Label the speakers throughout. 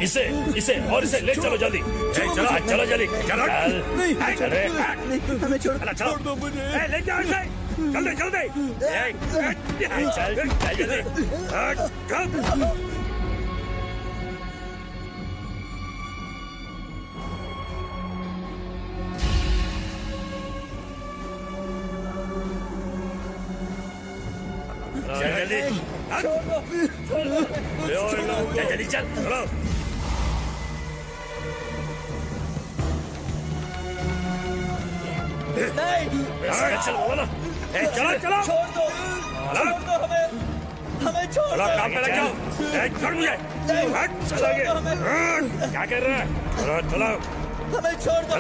Speaker 1: इसे इसे और इसे ले चलो जल्दी। चलो चलो जल्दी चलो।
Speaker 2: चल रे,
Speaker 3: हमें छोड़
Speaker 1: छोड़ दो मुझे। ले जाओ इसे जल्दी जल्दी। चल जल्दी। जल्दी चल चलो। चल बोलो ना। चलो चलो
Speaker 2: छोड़ दो हमें छोड़ दो।
Speaker 1: काम पे लग जाओ। छोड़ मुझे। चलो आगे। क्या कर रहा है? चलो
Speaker 2: हमें छोड़ दो।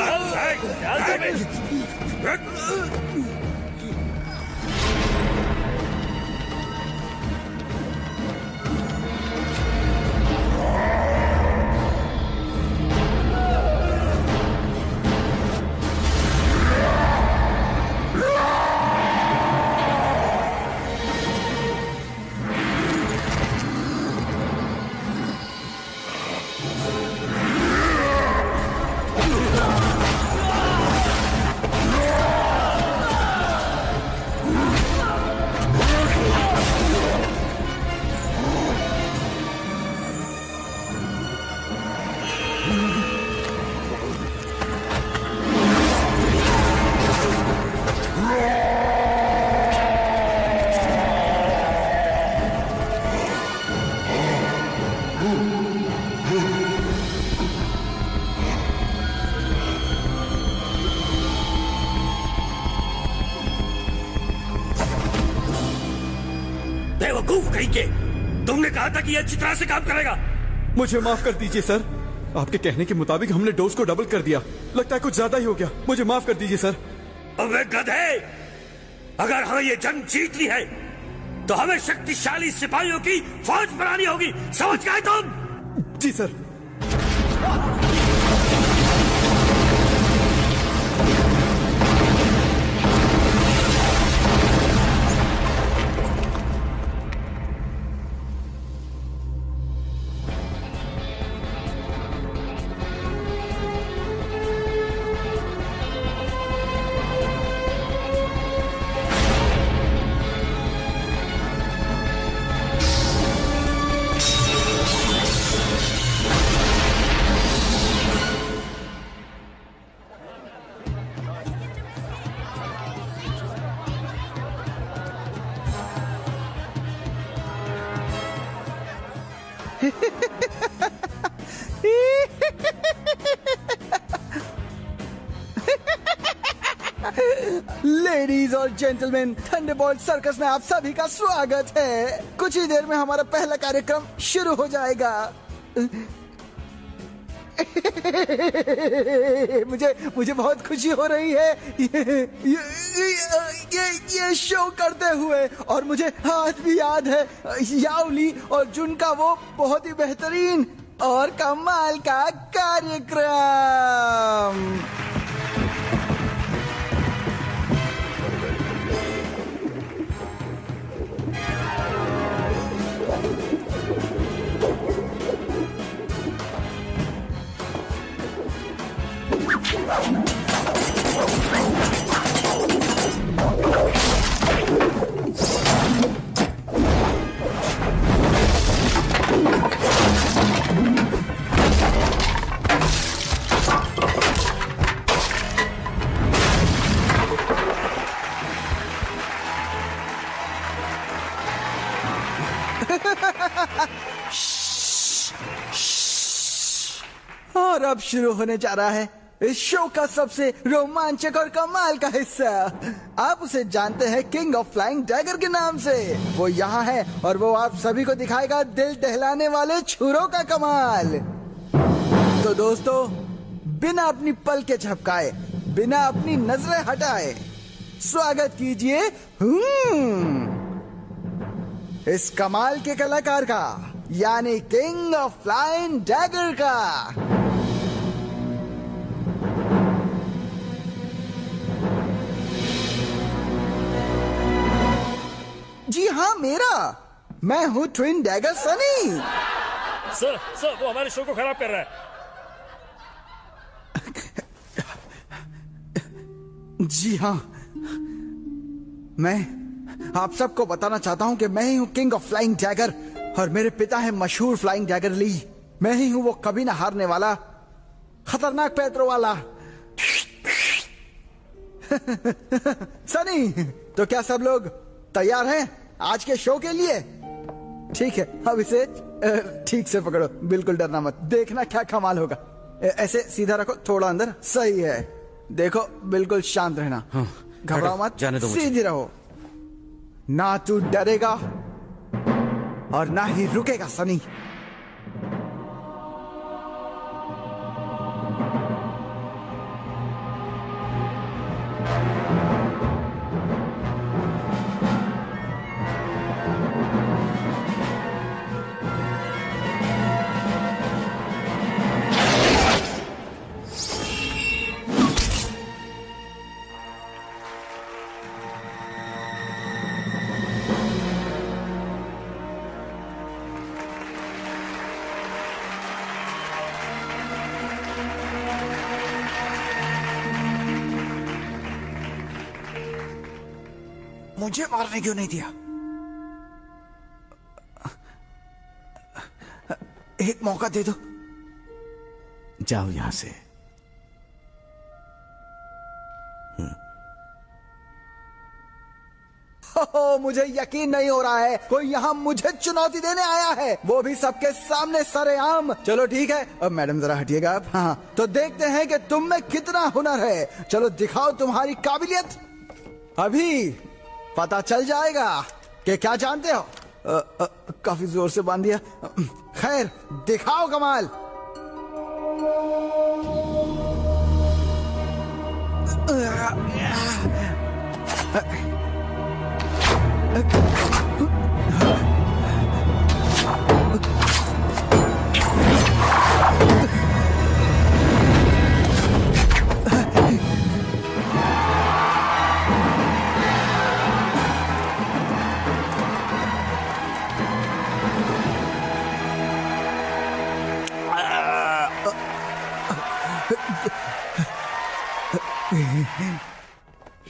Speaker 1: बेवकूफ कहीं के, तुमने कहा था कि ये अच्छी तरह से काम करेगा।
Speaker 4: मुझे माफ कर दीजिए सर, आपके कहने के मुताबिक हमने डोज को डबल कर दिया। लगता है कुछ ज्यादा ही हो गया, मुझे माफ कर दीजिए सर।
Speaker 1: अबे गधे, अगर हमें ये जंग जीतनी है तो हमें शक्तिशाली सिपाहियों की फौज बनानी होगी, समझ गए तुम?
Speaker 4: जी सर।
Speaker 3: लेडीज और जेंटलमैन, थंडरबोल्ट सर्कस में आप सभी का स्वागत है। कुछ ही देर में हमारा पहला कार्यक्रम शुरू हो जाएगा। मुझे बहुत खुशी हो रही है ये शो करते हुए, और मुझे आज भी याद है याओली और जुन का वो बहुत ही बेहतरीन और कमाल का कार्यक्रम। और अब शुरू होने जा रहा है इस शो का सबसे रोमांचक और कमाल का हिस्सा। आप उसे जानते हैं किंग ऑफ फ्लाइंग डैगर के नाम से। वो यहाँ है और वो आप सभी को दिखाएगा दिल दहलाने वाले छुरों का कमाल। तो दोस्तों, बिना अपनी पल के झपकाए, बिना अपनी नजरें हटाए, स्वागत कीजिए इस कमाल के कलाकार का, यानी किंग ऑफ फ्लाइंग डैगर का। जी हाँ, मेरा। मैं हूँ ट्विन डैगर सनी।
Speaker 1: सर वो हमारे शो को खराब कर रहा है।
Speaker 3: जी हाँ, मैं आप सबको बताना चाहता हूं कि मैं ही हूं किंग ऑफ फ्लाइंग डैगर और मेरे पिता है मशहूर फ्लाइंग डैगर ली। मैं ही हूं वो कभी ना हारने वाला खतरनाक पैरों वाला। सनी, तो क्या सब लोग तैयार हैं आज के शो के लिए? ठीक है, अब इसे ठीक से पकड़ो, बिल्कुल डरना मत, देखना क्या कमाल होगा। ऐसे सीधा रखो, थोड़ा अंदर, सही है। देखो बिल्कुल शांत रहना, घबराओ मत,
Speaker 1: जाने दो मुझे।
Speaker 3: सीधी रहो। ना तू डरेगा और ना ही रुकेगा सनी। मुझे मारने क्यों नहीं दिया? एक मौका दे दो।
Speaker 5: जाओ यहां से।
Speaker 3: मुझे यकीन नहीं हो रहा है, कोई यहाँ मुझे चुनौती देने आया है, वो भी सबके सामने सरेआम। चलो ठीक है, अब मैडम जरा हटिएगा आप। हाँ, तो देखते हैं कि तुम में कितना हुनर है। चलो दिखाओ तुम्हारी काबिलियत, अभी पता चल जाएगा कि क्या जानते हो। काफी जोर से बांध दिया। खैर, दिखाओ कमाल।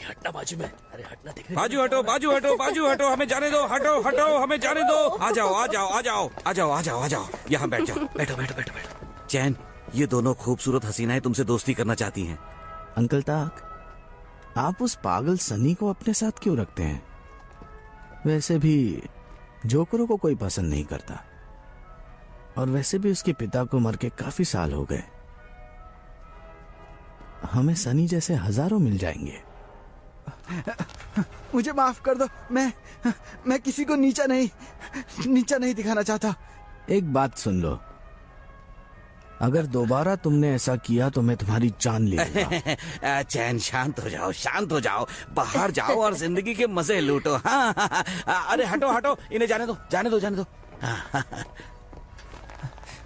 Speaker 1: हटना बाजू में, अरे हटना, देखने
Speaker 6: बाजू हटो, बाजू हटो, बाजू हटो, हमें जाने दो, हटो हटो, हमें जाने दो। आ जाओ आ जाओ आ जाओ आ जाओ आ जाओ आ जाओ, यहाँ बैठ जाओ।
Speaker 1: बैठो बैठो बैठो बैठो।
Speaker 6: चैन, ये दोनों खूबसूरत हसीनाएं तुमसे दोस्ती करना चाहती हैं।
Speaker 5: अंकल ताक, आप उस पागल सनी को अपने साथ क्यों रखते हैं? वैसे भी जोकरों को कोई पसंद नहीं करता, और वैसे भी उसके पिता को मर के काफी साल हो गए। हमें सनी जैसे हजारों मिल जाएंगे।
Speaker 3: मुझे माफ कर दो, मैं किसी को नीचा नहीं दिखाना चाहता।
Speaker 5: एक बात सुन लो, अगर दोबारा तुमने ऐसा किया तो मैं तुम्हारी जान ले लूंगा।
Speaker 6: चैन, शांत हो जाओ, शांत हो जाओ, बाहर जाओ और जिंदगी के मजे लूटो। हाँ, अरे हटो हटो, इन्हें जाने दो, जाने दो, जाने दो।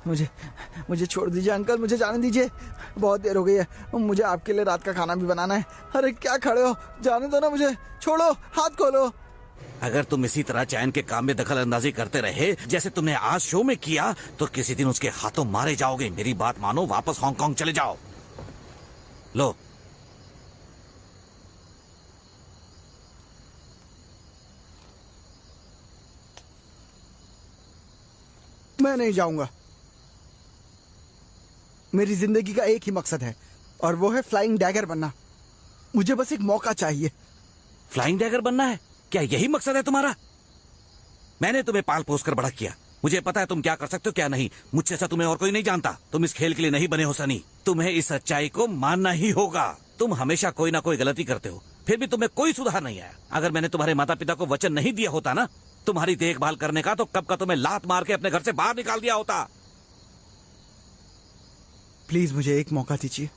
Speaker 3: मुझे छोड़ दीजिए अंकल, मुझे जाने दीजिए, बहुत देर हो गई है, मुझे आपके लिए रात का खाना भी बनाना है। अरे क्या खड़े हो, जाने दो ना मुझे, छोड़ो, हाथ खोलो।
Speaker 6: अगर तुम इसी तरह चैन के काम में दखल अंदाजी करते रहे जैसे तुमने आज शो में किया, तो किसी दिन उसके हाथों मारे जाओगे। मेरी बात मानो, वापस हांगकांग चले जाओ। लो,
Speaker 3: मैं नहीं जाऊंगा। मेरी जिंदगी का एक ही मकसद है, और वो है फ्लाइंग डैगर बनना। मुझे बस एक मौका चाहिए।
Speaker 6: फ्लाइंग डैगर बनना है? क्या यही मकसद है तुम्हारा? मैंने तुम्हें पाल पोस कर बड़ा किया, मुझे पता है तुम क्या कर सकते हो क्या नहीं। मुझसे ऐसा तुम्हें और कोई नहीं जानता। तुम इस खेल के लिए नहीं बने हो सनी, तुम्हें इस सच्चाई को मानना ही होगा। तुम हमेशा कोई ना कोई गलती करते हो, फिर भी तुम्हें कोई सुधार नहीं आया। अगर मैंने तुम्हारे माता पिता को वचन नहीं दिया होता ना तुम्हारी देखभाल करने का, तो कब का तुम्हें लात मार के अपने घर से बाहर निकाल दिया होता।
Speaker 3: प्लीज मुझे एक मौका दीजिए।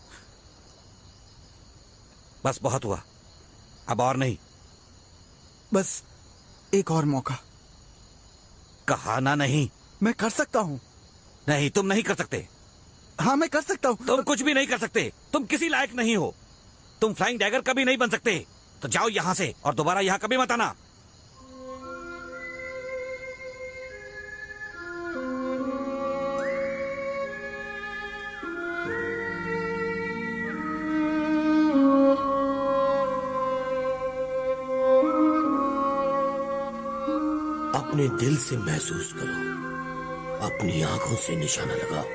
Speaker 6: बस बहुत हुआ, अब और नहीं।
Speaker 3: बस एक और मौका।
Speaker 6: कहा ना नहीं।
Speaker 3: मैं कर सकता हूँ।
Speaker 6: नहीं, तुम नहीं कर सकते।
Speaker 3: हाँ, मैं कर सकता हूँ।
Speaker 6: तुम कुछ भी नहीं कर सकते, तुम किसी लायक नहीं हो। तुम फ्लाइंग डैगर कभी नहीं बन सकते। तो जाओ यहाँ से और दोबारा यहाँ कभी मत आना।
Speaker 1: अपने दिल से महसूस करो, अपनी आंखों से निशाना लगाओ,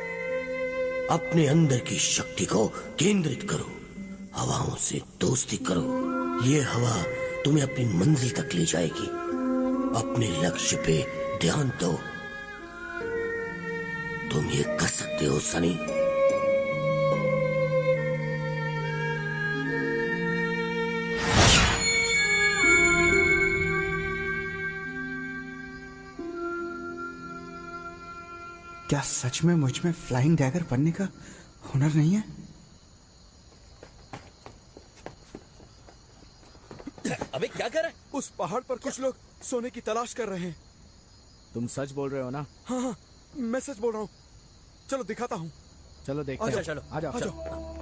Speaker 1: अपने अंदर की शक्ति को केंद्रित करो, हवाओं से दोस्ती करो। ये हवा तुम्हें अपनी मंजिल तक ले जाएगी। अपने लक्ष्य पे ध्यान दो। तुम ये कर सकते हो सनी।
Speaker 3: क्या सच में मुझ में फ्लाइंग डैगर बनने का हुनर नहीं है?
Speaker 6: अबे क्या कर रहा है?
Speaker 4: उस पहाड़ पर कुछ लोग सोने की तलाश कर रहे हैं।
Speaker 5: तुम सच बोल रहे हो ना?
Speaker 4: हाँ हाँ, मैं सच बोल रहा हूँ। चलो दिखाता हूँ।
Speaker 5: चलो देखते हैं।
Speaker 6: चलो
Speaker 5: आ जाओ।
Speaker 4: आ जाओ।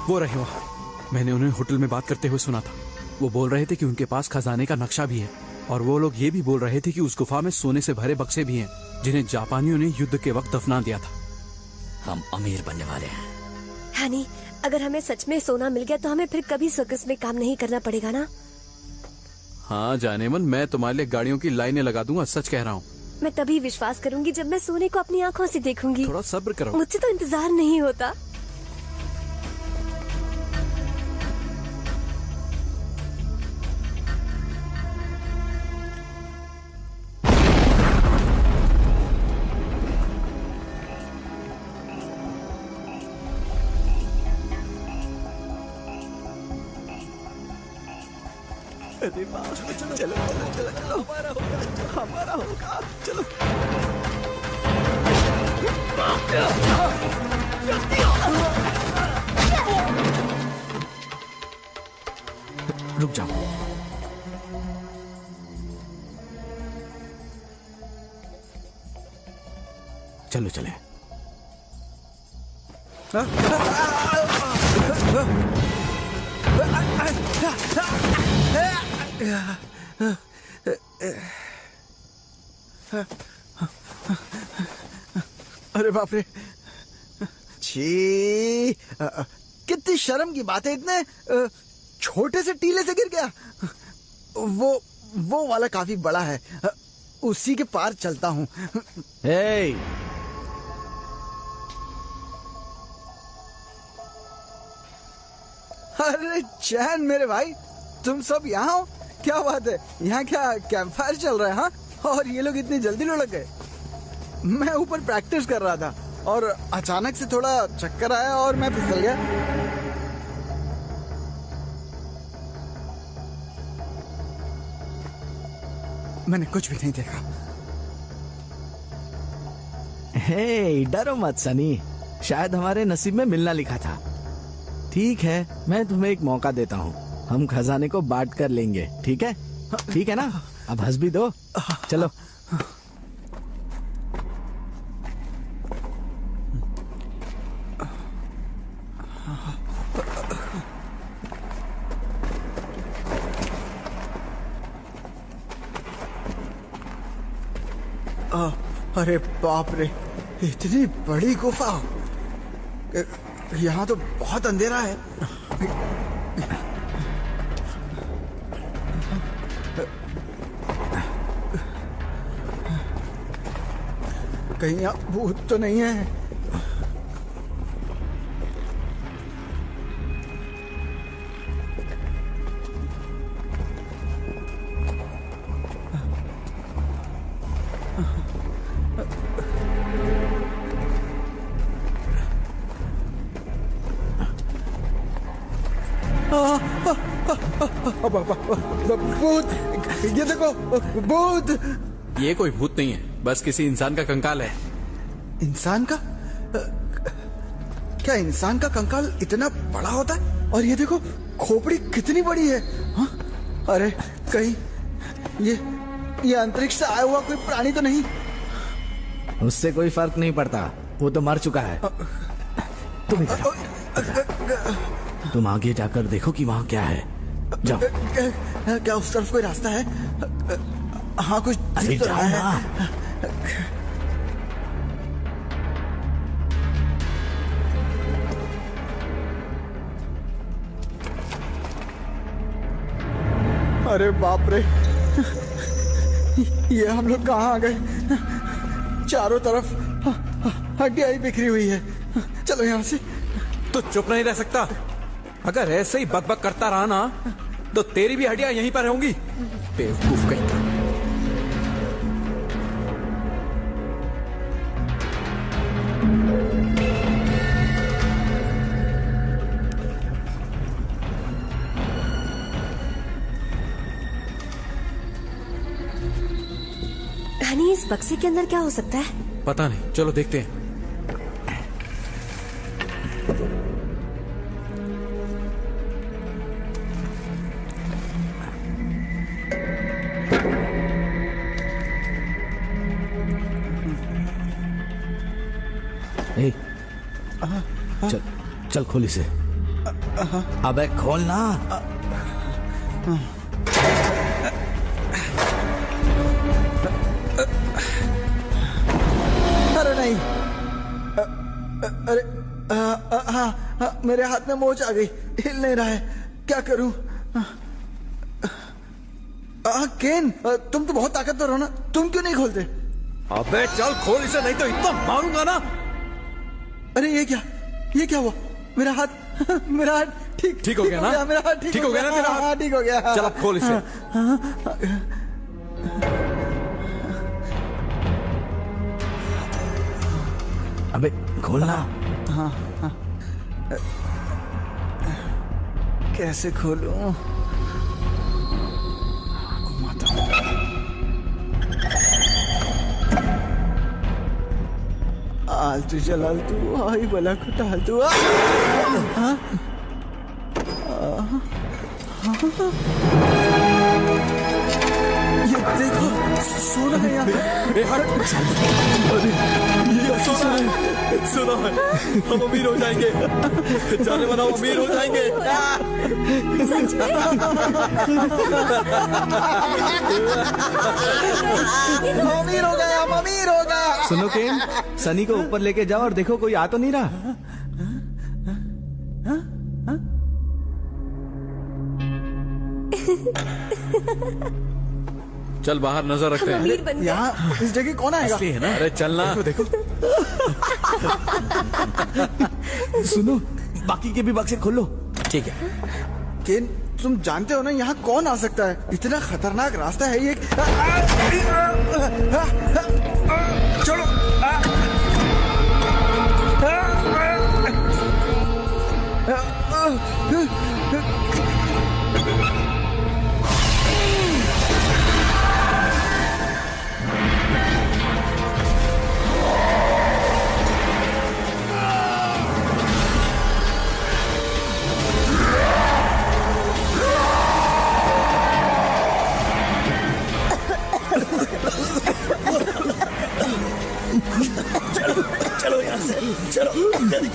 Speaker 4: वो रहे वहाँ। मैंने उन्हें होटल में बात करते हुए सुना था। वो बोल रहे थे कि उनके पास खजाने का नक्शा भी है, और वो लोग ये भी बोल रहे थे कि उस गुफा में सोने से भरे बक्से भी हैं, जिन्हें जापानियों ने युद्ध के वक्त दफना दिया था।
Speaker 6: हम अमीर बनने वाले हैं।
Speaker 7: हनी, अगर हमें सच में सोना मिल गया तो हमें फिर कभी सर्कस में काम नहीं करना पड़ेगा ना?
Speaker 4: हाँ जाने मन, मैं तुम्हारे लिए गाड़ियों की लाइनें लगा दूंगा, सच कह रहा हूँ।
Speaker 7: मैं तभी विश्वास करूंगी जब मैं सोने को अपनी आंखों से देखूंगी।
Speaker 4: थोड़ा सब्र करो।
Speaker 7: मुझसे तो इंतजार नहीं होता।
Speaker 5: रुक जाओ। चलो चले।
Speaker 3: अरे बाप रे, छी, कितनी शर्म की बात है। इतने छोटे से टीले से गिर गया। वो वाला काफी बड़ा है, उसी के पार चलता हूँ।
Speaker 5: हे,
Speaker 3: अरे चैन मेरे भाई, तुम सब यहाँ हो? क्या बात है, यहाँ क्या कैंप फायर चल रहा है? हाँ, और ये लोग इतनी जल्दी लुढ़क गए। मैं ऊपर प्रैक्टिस कर रहा था और अचानक से थोड़ा चक्कर आया और मैं फिसल गया। मैंने कुछ भी नहीं देखा।
Speaker 5: हे, डरो मत सनी, शायद हमारे नसीब में मिलना लिखा था। ठीक है, मैं तुम्हें एक मौका देता हूँ, हम खजाने को बांट कर लेंगे। ठीक है? ठीक है ना? अब हंस भी दो। चलो।
Speaker 3: अरे बाप रे, इतनी बड़ी गुफा। यहाँ तो बहुत अंधेरा है। कहीं यहाँ भूत तो नहीं है? भूत, ये देखो, भूत।
Speaker 4: ये कोई भूत नहीं है, बस किसी इंसान का कंकाल है।
Speaker 3: इंसान का? क्या इंसान का कंकाल इतना बड़ा होता है? और ये देखो, खोपड़ी कितनी बड़ी है। हाँ? अरे कहीं ये अंतरिक्ष से आया हुआ कोई प्राणी तो नहीं?
Speaker 5: उससे कोई फर्क नहीं पड़ता, वो तो मर चुका है। तुम इधर आओ। तुम आगे जाकर देखो कि वहां क्या है। जाओ।
Speaker 3: क्या उस तरफ कोई रास्ता है? हाँ, कुछ
Speaker 5: अरे
Speaker 3: दिख तो
Speaker 5: जाओ
Speaker 3: रहा है।
Speaker 5: ना।
Speaker 3: अरे बाप रे, ये हम लोग कहाँ आ गए? चारों तरफ हड्डियां ही बिखरी हुई है। चलो यहाँ से।
Speaker 4: तो चुप नहीं रह सकता। अगर ऐसे ही बकबक करता रहा ना तो तेरी भी हड्डियां यहीं पर होंगी। बेवकूफ कहीं का।
Speaker 7: हनी, इस बक्से के अंदर क्या हो सकता है?
Speaker 4: पता नहीं, चलो देखते हैं।
Speaker 5: ए, चल चल खोल इसे। अबे खोल ना।
Speaker 3: अरे नहीं। अरे हाँ, मेरे हाथ में मोच आ गई, हिल नहीं रहा है। क्या करूं? केन, तुम तो बहुत ताकतवर हो ना, तुम क्यों नहीं खोलते?
Speaker 4: अबे चल खोल इसे, नहीं तो इतना मारूंगा ना।
Speaker 3: अरे ये क्या हुआ? मेरा हाथ ठीक
Speaker 4: हो गया ना?
Speaker 3: मेरा हाथ ठीक हो गया ना? तेरा हाथ ठीक हो गया।
Speaker 4: चल अब खोल इसे।
Speaker 5: अबे खोलना।
Speaker 3: कैसे खोलूं? घुमाता हूं। आलतू जलालतू आई बला को टालतू। ये देखो, सोना है यहाँ।
Speaker 2: सुनो, हम अमीर हो जाएंगे। जाने वाला अमीर हो जाएंगे।
Speaker 7: सच में?
Speaker 3: अमीर हो गया, हम अमीर हो गया।
Speaker 5: सुनो केन, सनी को ऊपर लेके जाओ और देखो कोई आ तो नहीं रहा।
Speaker 4: चल बाहर नजर रखते हैं।
Speaker 7: अमीर बन गए।
Speaker 3: यहाँ इस जगह कौन आएगा?
Speaker 4: असली है ना? अरे चलना। देखो
Speaker 5: सुनो, बाकी के भी बक्से खोलो।
Speaker 6: ठीक है।
Speaker 3: केन, तुम जानते हो ना यहाँ कौन आ सकता है? इतना खतरनाक रास्ता है ये। छोड़ो।
Speaker 2: चलो यहाँ से, चलो जल्दी।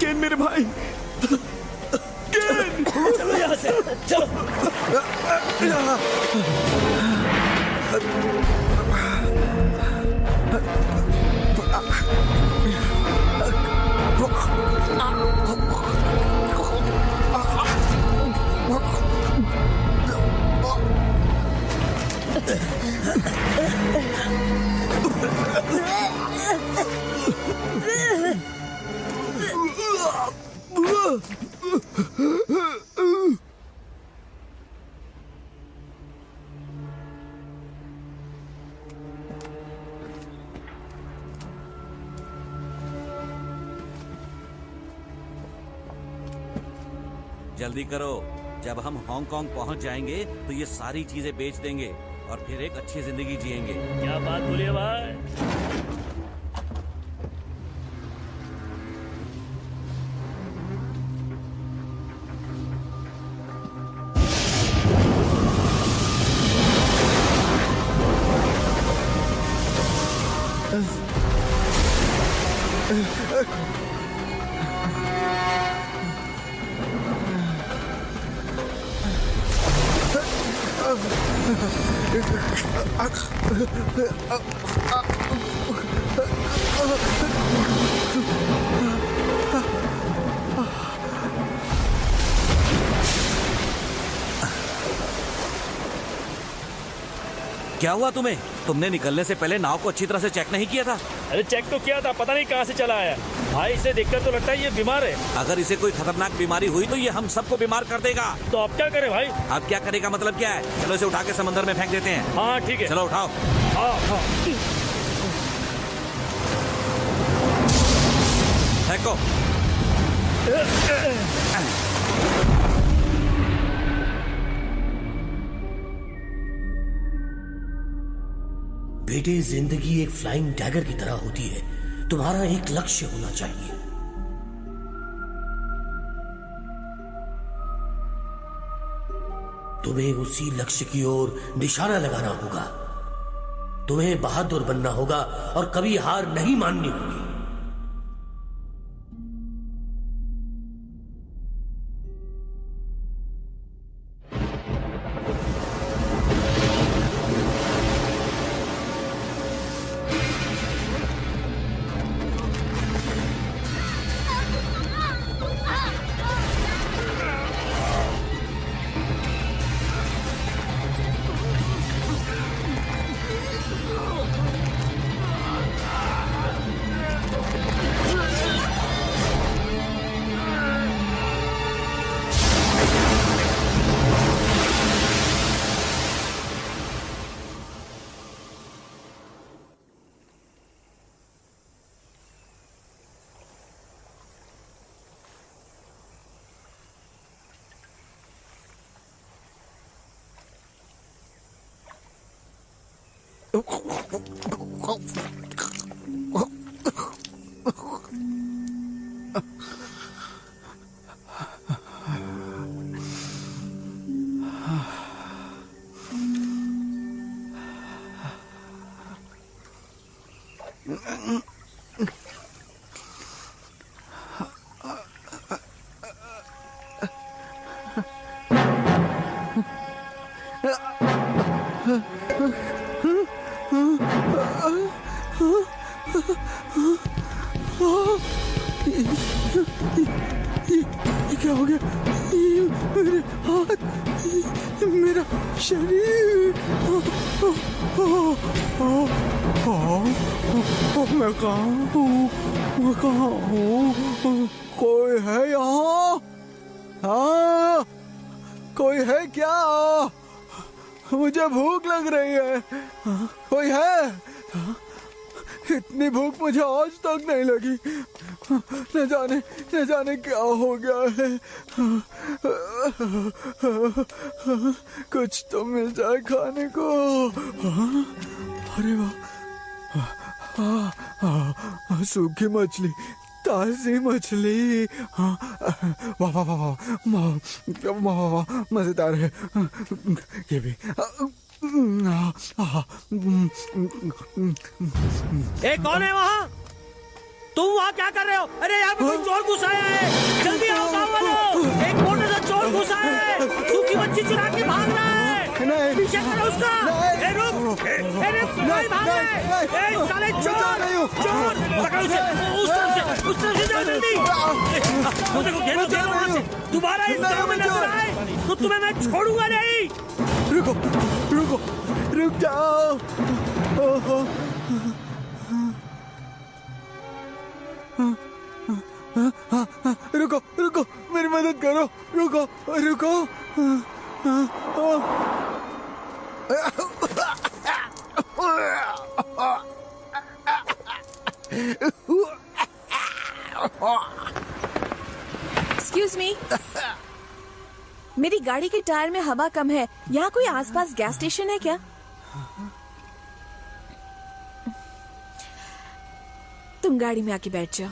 Speaker 5: केन मेरे भाई, केन।
Speaker 2: चलो यहाँ से, चलो।
Speaker 6: जल्दी करो, जब हम हांगकांग पहुंच जाएंगे तो ये सारी चीजें बेच देंगे और फिर एक अच्छी जिंदगी जिएंगे।
Speaker 8: क्या बात बोलिए भाई।
Speaker 6: क्या हुआ तुम्हें? तुमने निकलने से पहले नाव को अच्छी तरह से चेक नहीं किया था?
Speaker 8: अरे चेक तो किया था, पता नहीं कहाँ से चला आया। भाई इसे देखकर तो लगता है ये बीमार है।
Speaker 6: अगर इसे कोई खतरनाक बीमारी हुई तो ये हम सबको बीमार कर देगा।
Speaker 8: तो अब क्या करें भाई?
Speaker 6: अब क्या करेगा मतलब क्या है? चलो इसे उठा के समंदर में फेंक देते हैं।
Speaker 8: हाँ ठीक है,
Speaker 6: चलो उठाओ।
Speaker 8: हाँ हाँ
Speaker 6: फेंको।
Speaker 1: बेटे, जिंदगी एक फ्लाइंग डैगर की तरह होती है। तुम्हारा एक लक्ष्य होना चाहिए। तुम्हें उसी लक्ष्य की ओर निशाना लगाना होगा। तुम्हें बहादुर बनना होगा और कभी हार नहीं माननी होगी।
Speaker 3: ये क्या हो गया? ये मेरे हाथ, मेरा शरीर, मैं कहाँ हूँ? मैं कहाँ हूँ? कोई है यहाँ? हाँ, कोई है क्या? मुझे भूख लग रही है। कोई है? इतनी भूख मुझे आज तक नहीं लगी। न जाने क्या हो गया है। कुछ तो मिल जाए खाने को। अरे वाह, सूखी मछली, ताजी मछली। वाह वाह वाह वाह वाह वाह, मजेदार है ये भी।
Speaker 8: कौन है वहाँ? तुम वहाँ क्या कर रहे हो? अरे यहाँ पे कोई चोर घुसा है, जल्दी आओ गाँव वालों। एक मोटे सा चोर घुसा है, सूखी मच्छी चुरा के भाग रहा है।
Speaker 3: नहीं,
Speaker 8: पीछे करो उसका। रुक, भाग रहा है। साले चोर, पकड़ो उसे। उस तरफ से जाओ जल्दी। मुझे को घेरो वहाँ से। दोबारा इस गाँव में नजर आए तो तुम्हें मैं छोड़ूंगा नहीं।
Speaker 3: रुक जाओ। रुको, मेरी मदद करो, रुको रुको।
Speaker 9: एक्सक्यूज मी, मेरी गाड़ी के टायर में हवा कम है, यहाँ कोई आसपास गैस स्टेशन है क्या? तुम गाड़ी में आके बैठ जाओ।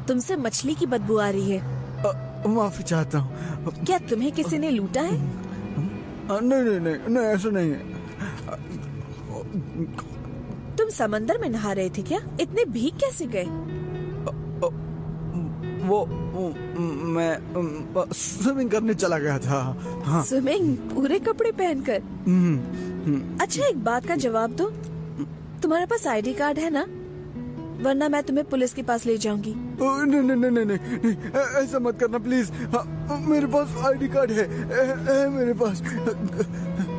Speaker 9: तुमसे मछली की बदबू आ रही है।
Speaker 3: माफी चाहता हूँ।
Speaker 9: क्या तुम्हें किसी ने लूटा है?
Speaker 3: नहीं नहीं नहीं नहीं, ऐसा नहीं है।
Speaker 9: तुम समंदर में नहा रहे थे क्या? इतने भीग कैसे गए?
Speaker 3: वो मैं स्विमिंग करने चला गया था। हाँ।
Speaker 9: स्विमिंग पूरे कपड़े पहनकर? अच्छा, एक बात का जवाब दो, तुम्हारे पास आईडी कार्ड है ना? वरना मैं तुम्हें पुलिस के पास ले जाऊंगी।
Speaker 3: नहीं नहीं नहीं नहीं, ऐसा मत करना प्लीज। मेरे पास आईडी कार्ड है मेरे पास।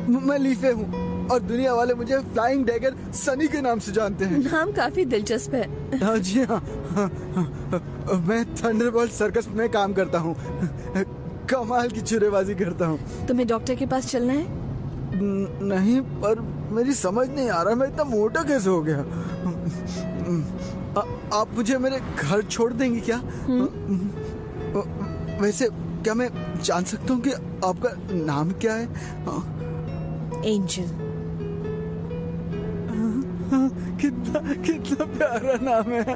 Speaker 3: मैं लीफे हूँ और दुनिया वाले मुझे फ्लाइंग डैगर सनी के नाम से जानते हैं।
Speaker 9: नाम काफी दिलचस्प है।
Speaker 3: हाँ जी हाँ, मैं थंडरबोल्ट सर्कस में काम करता हूँ। कमाल की छुरेबाजी करता हूँ।
Speaker 9: तुम्हें डॉक्टर के पास चलना है?
Speaker 3: नहीं, पर मेरी समझ नहीं आ रहा मैं इतना मोटा कैसे हो गया। आप मुझे मेरे घर छोड़ देंगी क्या? वैसे क्या मैं जान सकता हूँ कि आपका नाम क्या है?
Speaker 9: एंजल।
Speaker 3: कितना कितना प्यारा नाम है।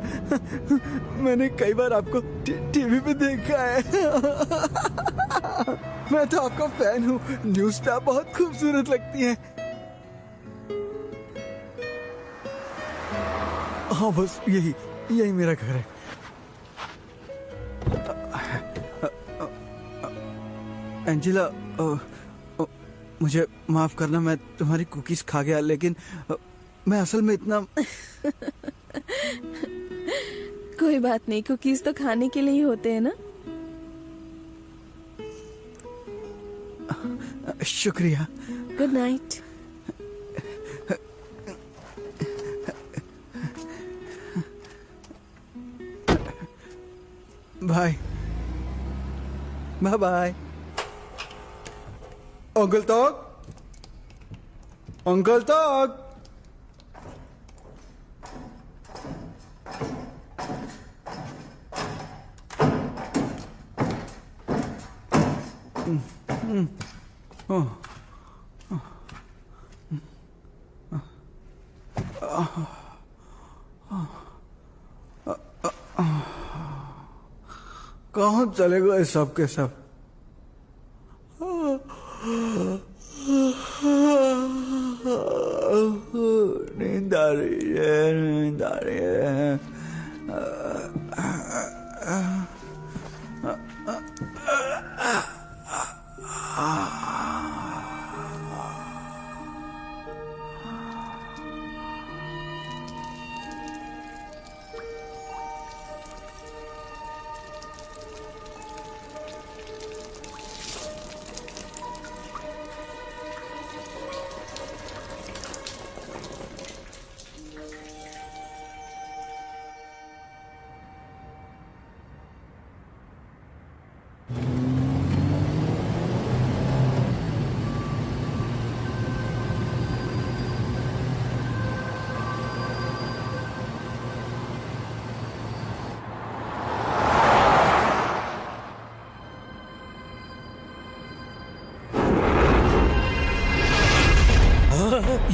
Speaker 3: मैंने कई बार आपको टीवी पे देखा है। मैं तो आपका फैन हूँ। न्यूज़ पे आप बहुत खूबसूरत लगती हैं। हाँ, बस यही मेरा घर है। एंजेला, मुझे माफ करना, मैं तुम्हारी कुकीज खा गया, लेकिन मैं असल में इतना
Speaker 9: कोई बात नहीं, कुकीज तो खाने के लिए ही होते हैं ना।
Speaker 3: शुक्रिया।
Speaker 9: Good night.
Speaker 3: Bye bye bye. Uncle तक, अंकल तक। कहाँ चले गए सब के सब? नींद आ रही है, नींद आ रही है।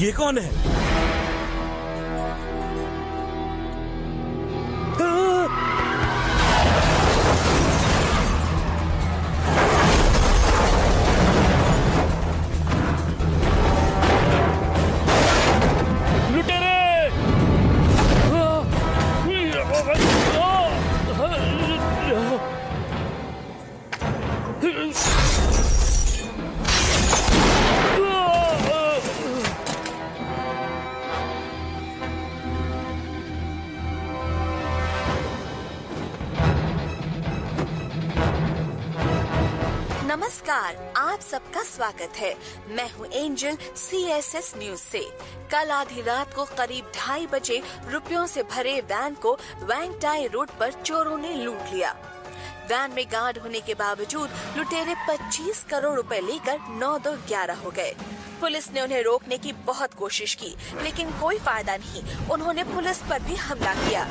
Speaker 6: ये कौन है?
Speaker 9: नमस्कार, आप सबका स्वागत है। मैं हूं एंजल CSS न्यूज से। कल आधी रात को करीब 2:30 बजे रुपयों से भरे वैन को वैंगटाई रोड पर चोरों ने लूट लिया। वैन में गार्ड होने के बावजूद लुटेरे 25 करोड़ रुपए लेकर 9-2-11 हो गए। पुलिस ने उन्हें रोकने की बहुत कोशिश की, लेकिन कोई फायदा नहीं। उन्होंने पुलिस पर भी हमला किया।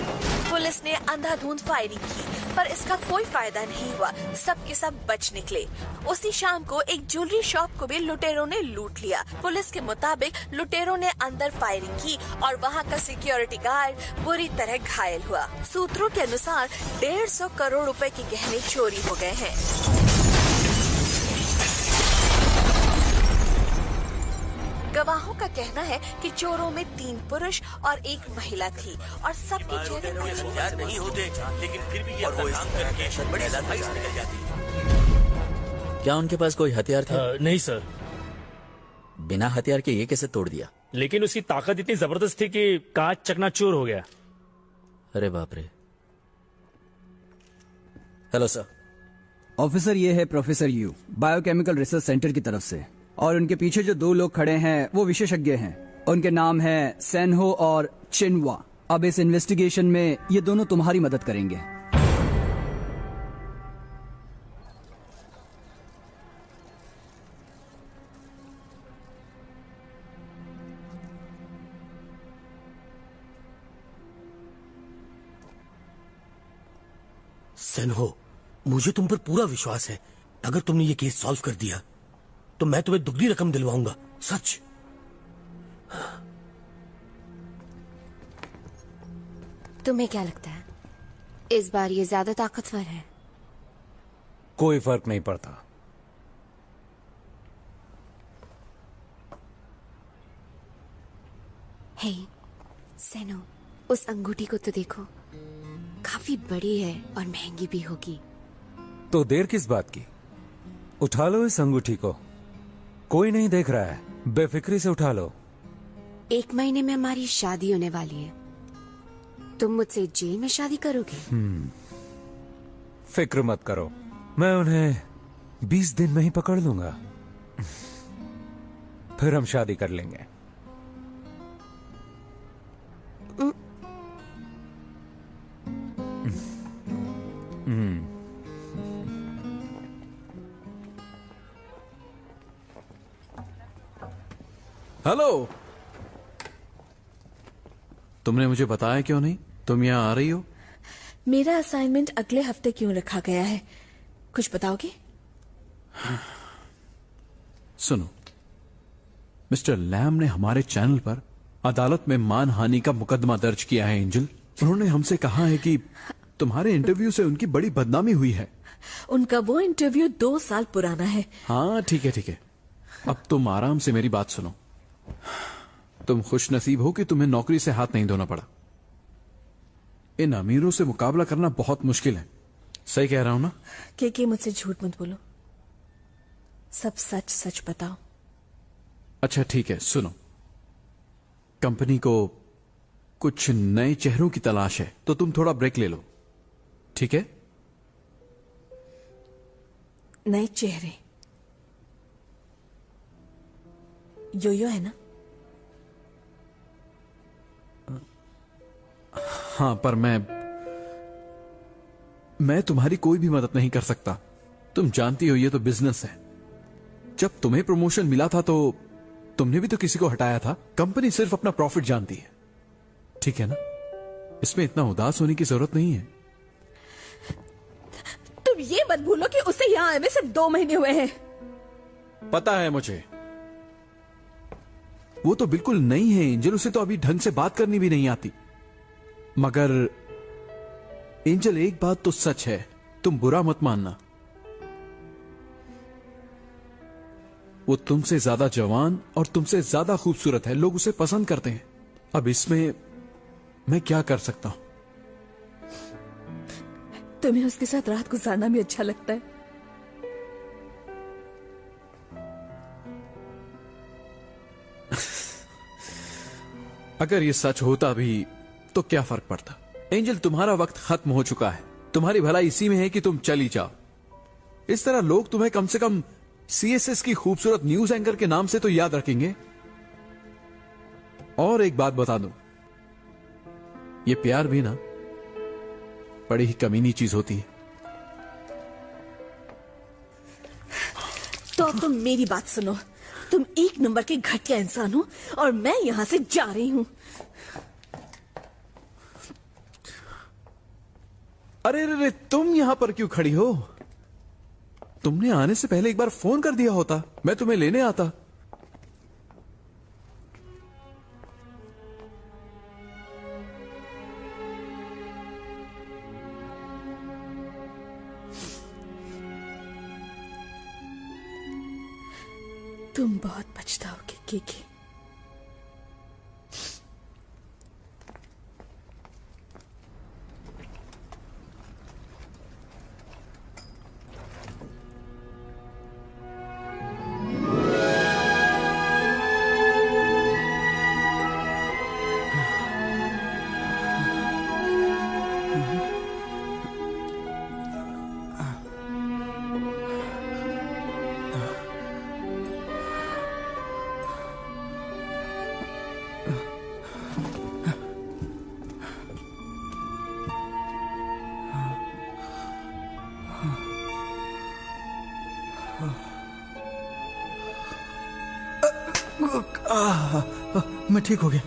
Speaker 9: पुलिस ने अंधाधुंध फायरिंग की, पर इसका कोई फायदा नहीं हुआ। सब के सब बच निकले। उसी शाम को एक ज्वेलरी शॉप को भी लुटेरों ने लूट लिया। पुलिस के मुताबिक लुटेरों ने अंदर फायरिंग की और वहां का सिक्योरिटी गार्ड बुरी तरह घायल हुआ। सूत्रों के अनुसार 150 करोड़ रुपए के गहने चोरी हो गए हैं। गवाहों का कहना है कि चोरों में 3 पुरुष और 1 महिला थी और सबके चेहरे
Speaker 1: हथियार नहीं होते, लेकिन फिर भी ये अपना काम करके बड़ी सफाई से निकल जाती।
Speaker 10: क्या उनके पास कोई हथियार था?
Speaker 8: नहीं सर।
Speaker 10: बिना हथियार के ये कैसे तोड़ दिया?
Speaker 8: लेकिन उसकी ताकत इतनी जबरदस्त थी कि कांच चकनाचूर हो गया।
Speaker 10: अरे बाप रे। Hello sir.
Speaker 11: ऑफिसर, ये है professor you, biochemical research centre की तरफ से। और उनके पीछे जो 2 लोग खड़े हैं वो विशेषज्ञ हैं। उनके नाम है सेनहो और चिनवा। अब इस इन्वेस्टिगेशन में ये दोनों तुम्हारी मदद करेंगे।
Speaker 1: सेनहो, मुझे तुम पर पूरा विश्वास है। अगर तुमने ये केस सॉल्व कर दिया तो मैं तुम्हें दुगनी रकम दिलवाऊंगा, सच।
Speaker 7: तुम्हें क्या लगता है इस बार ये ज्यादा ताकतवर है?
Speaker 12: कोई फर्क नहीं पड़ता।
Speaker 7: हे सेनो, उस अंगूठी को तो देखो, काफी बड़ी है और महंगी भी होगी।
Speaker 12: तो देर किस बात की? उठा लो इस अंगूठी को। कोई नहीं देख रहा है, बेफिक्री से उठा लो।
Speaker 7: 1 महीने में हमारी शादी होने वाली है। तुम मुझसे जेल में शादी करोगे?
Speaker 12: फिक्र मत करो, मैं उन्हें 20 दिन में ही पकड़ लूंगा। फिर हम शादी कर लेंगे।
Speaker 4: हेलो, तुमने मुझे बताया क्यों नहीं? तुम यहाँ आ रही हो?
Speaker 9: मेरा असाइनमेंट अगले हफ्ते क्यों रखा गया है, कुछ बताओगे?
Speaker 4: सुनो, मिस्टर लैम ने हमारे चैनल पर अदालत में मानहानि का मुकदमा दर्ज किया है। एंजल, उन्होंने हमसे कहा है कि तुम्हारे इंटरव्यू से उनकी बड़ी बदनामी हुई है।
Speaker 9: उनका वो इंटरव्यू 2 साल पुराना है।
Speaker 4: हाँ ठीक है ठीक है, अब तुम आराम से मेरी बात सुनो। तुम खुश नसीब हो कि तुम्हें नौकरी से हाथ नहीं धोना पड़ा। इन अमीरों से मुकाबला करना बहुत मुश्किल है। सही कह रहा हूं ना?
Speaker 9: के मुझसे झूठ मत बोलो, सब सच सच बताओ।
Speaker 4: अच्छा ठीक है, सुनो, कंपनी को कुछ नए चेहरों की तलाश है, तो तुम थोड़ा ब्रेक ले लो, ठीक है?
Speaker 9: नए चेहरे? यो है ना?
Speaker 4: हाँ, पर मैं तुम्हारी कोई भी मदद नहीं कर सकता। तुम जानती हो ये तो बिजनेस है। जब तुम्हें प्रमोशन मिला था तो तुमने भी तो किसी को हटाया था। कंपनी सिर्फ अपना प्रॉफिट जानती है, ठीक है ना? इसमें इतना उदास होने की जरूरत नहीं है।
Speaker 9: तुम ये मत भूलो कि उसे यहाँ आए में सिर्फ 2 महीने हुए हैं।
Speaker 4: पता है मुझे, वो तो बिल्कुल नई है एंजल, उसे तो अभी ढंग से बात करनी भी नहीं आती। मगर एंजल, एक बात तो सच है, तुम बुरा मत मानना, वो तुमसे ज्यादा जवान और तुमसे ज्यादा खूबसूरत है। लोग उसे पसंद करते हैं। अब इसमें मैं क्या कर सकता हूं?
Speaker 9: तुम्हें उसके साथ रात गुजारना भी अच्छा लगता है।
Speaker 4: अगर ये सच होता भी तो क्या फर्क पड़ता? एंजल, तुम्हारा वक्त खत्म हो चुका है। तुम्हारी भलाई इसी में है कि तुम चली जाओ। इस तरह लोग तुम्हें कम से कम सीएसएस की खूबसूरत न्यूज एंकर के नाम से तो याद रखेंगे। और एक बात बता दूं, ये प्यार भी ना बड़ी ही कमीनी चीज होती है।
Speaker 9: तो अब तुम मेरी बात सुनो। तुम एक नंबर के घटिया इंसान हो और मैं यहां से जा रही हूं।
Speaker 4: अरे रे, तुम यहां पर क्यों खड़ी हो? तुमने आने से पहले एक बार फोन कर दिया होता, मैं तुम्हें लेने आता।
Speaker 9: तुम बहुत पछताओगे केके।
Speaker 3: मैं ठीक हो गया।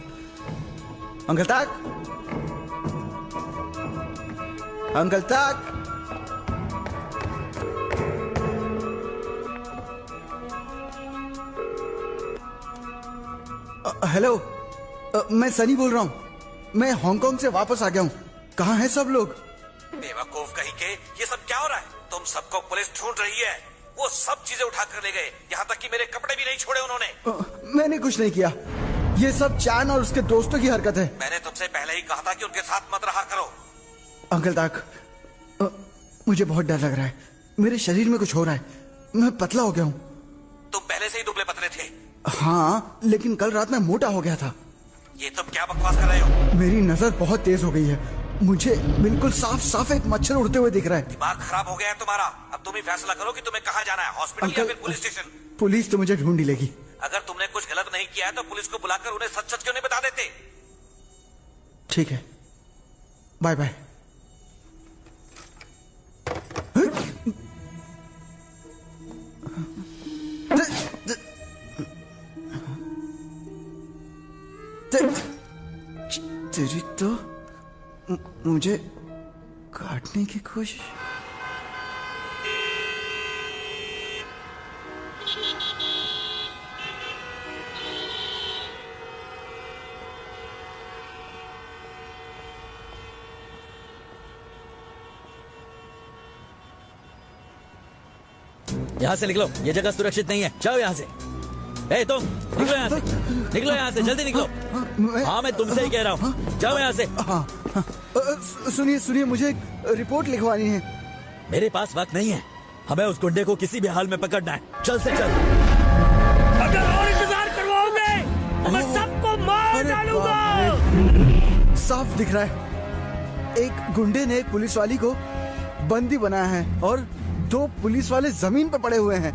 Speaker 3: अंकल ताक, अंकल ताक। हेलो, मैं सनी बोल रहा हूँ। मैं हांगकांग से वापस आ गया हूँ। कहाँ हैं सब लोग?
Speaker 6: बेवकूफ कहीं के, ये सब क्या हो रहा है? तुम सबको पुलिस ढूंढ रही है। वो सब चीजें उठा कर ले गए, यहाँ तक कि मेरे कपड़े भी नहीं छोड़े उन्होंने।
Speaker 3: मैंने कुछ नहीं किया। ये सब चान और उसके दोस्तों की हरकत है।
Speaker 6: मैंने तुमसे पहले ही कहा था कि उनके साथ मत रहा करो।
Speaker 3: अंकल ताक, मुझे बहुत डर लग रहा है। मेरे शरीर में कुछ हो रहा है। मैं पतला हो गया हूँ।
Speaker 6: तुम पहले से ही दुबले पतले थे।
Speaker 3: हाँ, लेकिन कल रात में मोटा हो गया था।
Speaker 6: ये तुम क्या बकवास कर रहे हो?
Speaker 3: मेरी नजर बहुत तेज हो गई है। मुझे बिल्कुल साफ साफ एक मच्छर उड़ते हुए दिख रहा है।
Speaker 6: दिमाग खराब हो गया है तुम्हारा। अब तुम ही फैसला करो कि तुम्हें कहाँ जाना है, हॉस्पिटल या फिर पुलिस स्टेशन।
Speaker 3: पुलिस तो मुझे ढूंढ ही लेगी।
Speaker 6: अगर तुमने कुछ गलत नहीं किया है तो पुलिस को बुलाकर उन्हें सच सच क्यों नहीं बता देते?
Speaker 3: ठीक है, बाय बाय। तेरी तो मुझे काटने की कोशिश।
Speaker 10: यहाँ से निकलो, ये जगह सुरक्षित नहीं है। जाओ यहाँ से। ए तुम निकलो यहाँ से, निकलो यहाँ से, जल्दी निकलो। हाँ, मैं तुमसे ही कह रहा हूँ, जाओ यहाँ से।
Speaker 3: सुनिए सुनिए, मुझे रिपोर्ट लिखवानी है।
Speaker 10: मेरे पास वक्त नहीं है। हमें उस गुंडे को किसी भी हाल में पकड़ना है। चल से चल।
Speaker 8: अगर और इंतजार करवाओगे तो मैं सबको मार डालूंगा।
Speaker 3: साफ दिख रहा है, एक गुंडे ने एक पुलिस वाली को बंदी बनाया है और 2 पुलिस वाले जमीन पर पड़े हुए हैं।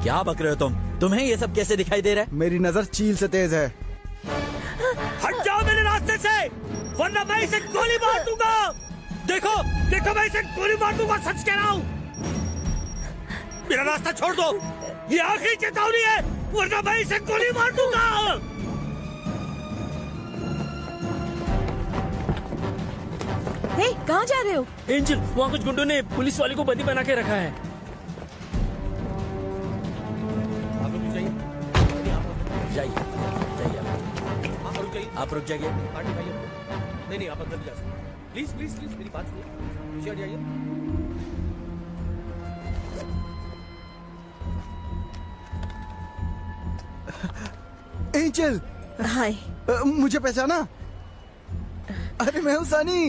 Speaker 10: क्या बक रहे हो तुम? तुम्हें ये सब कैसे दिखाई दे रहा है?
Speaker 3: मेरी नजर चील से तेज है।
Speaker 8: हट जाओ मेरे रास्ते से, वरना मैं इसे गोली मार दूंगा। देखो देखो, मैं इसे गोली मार दूंगा, सच कह रहा हूँ। मेरा रास्ता छोड़ दो, ये आखिरी चेतावनी है, वरना मैं इसे गोली मार दूंगा।
Speaker 9: हे, कहाँ जा रहे हो?
Speaker 8: एंजल, वहाँ कुछ गुंडों ने पुलिस वाले को बंदी बना के रखा है।
Speaker 10: जाइए जाइए, आप रुक जाइए।
Speaker 2: नहीं आप अंदर जा सकते। प्लीज प्लीज प्लीज मेरी बात सुनिए। जाइए।
Speaker 3: एंजल,
Speaker 9: हाय।
Speaker 3: मुझे पहचाना? अरे मैं हूँ सनी।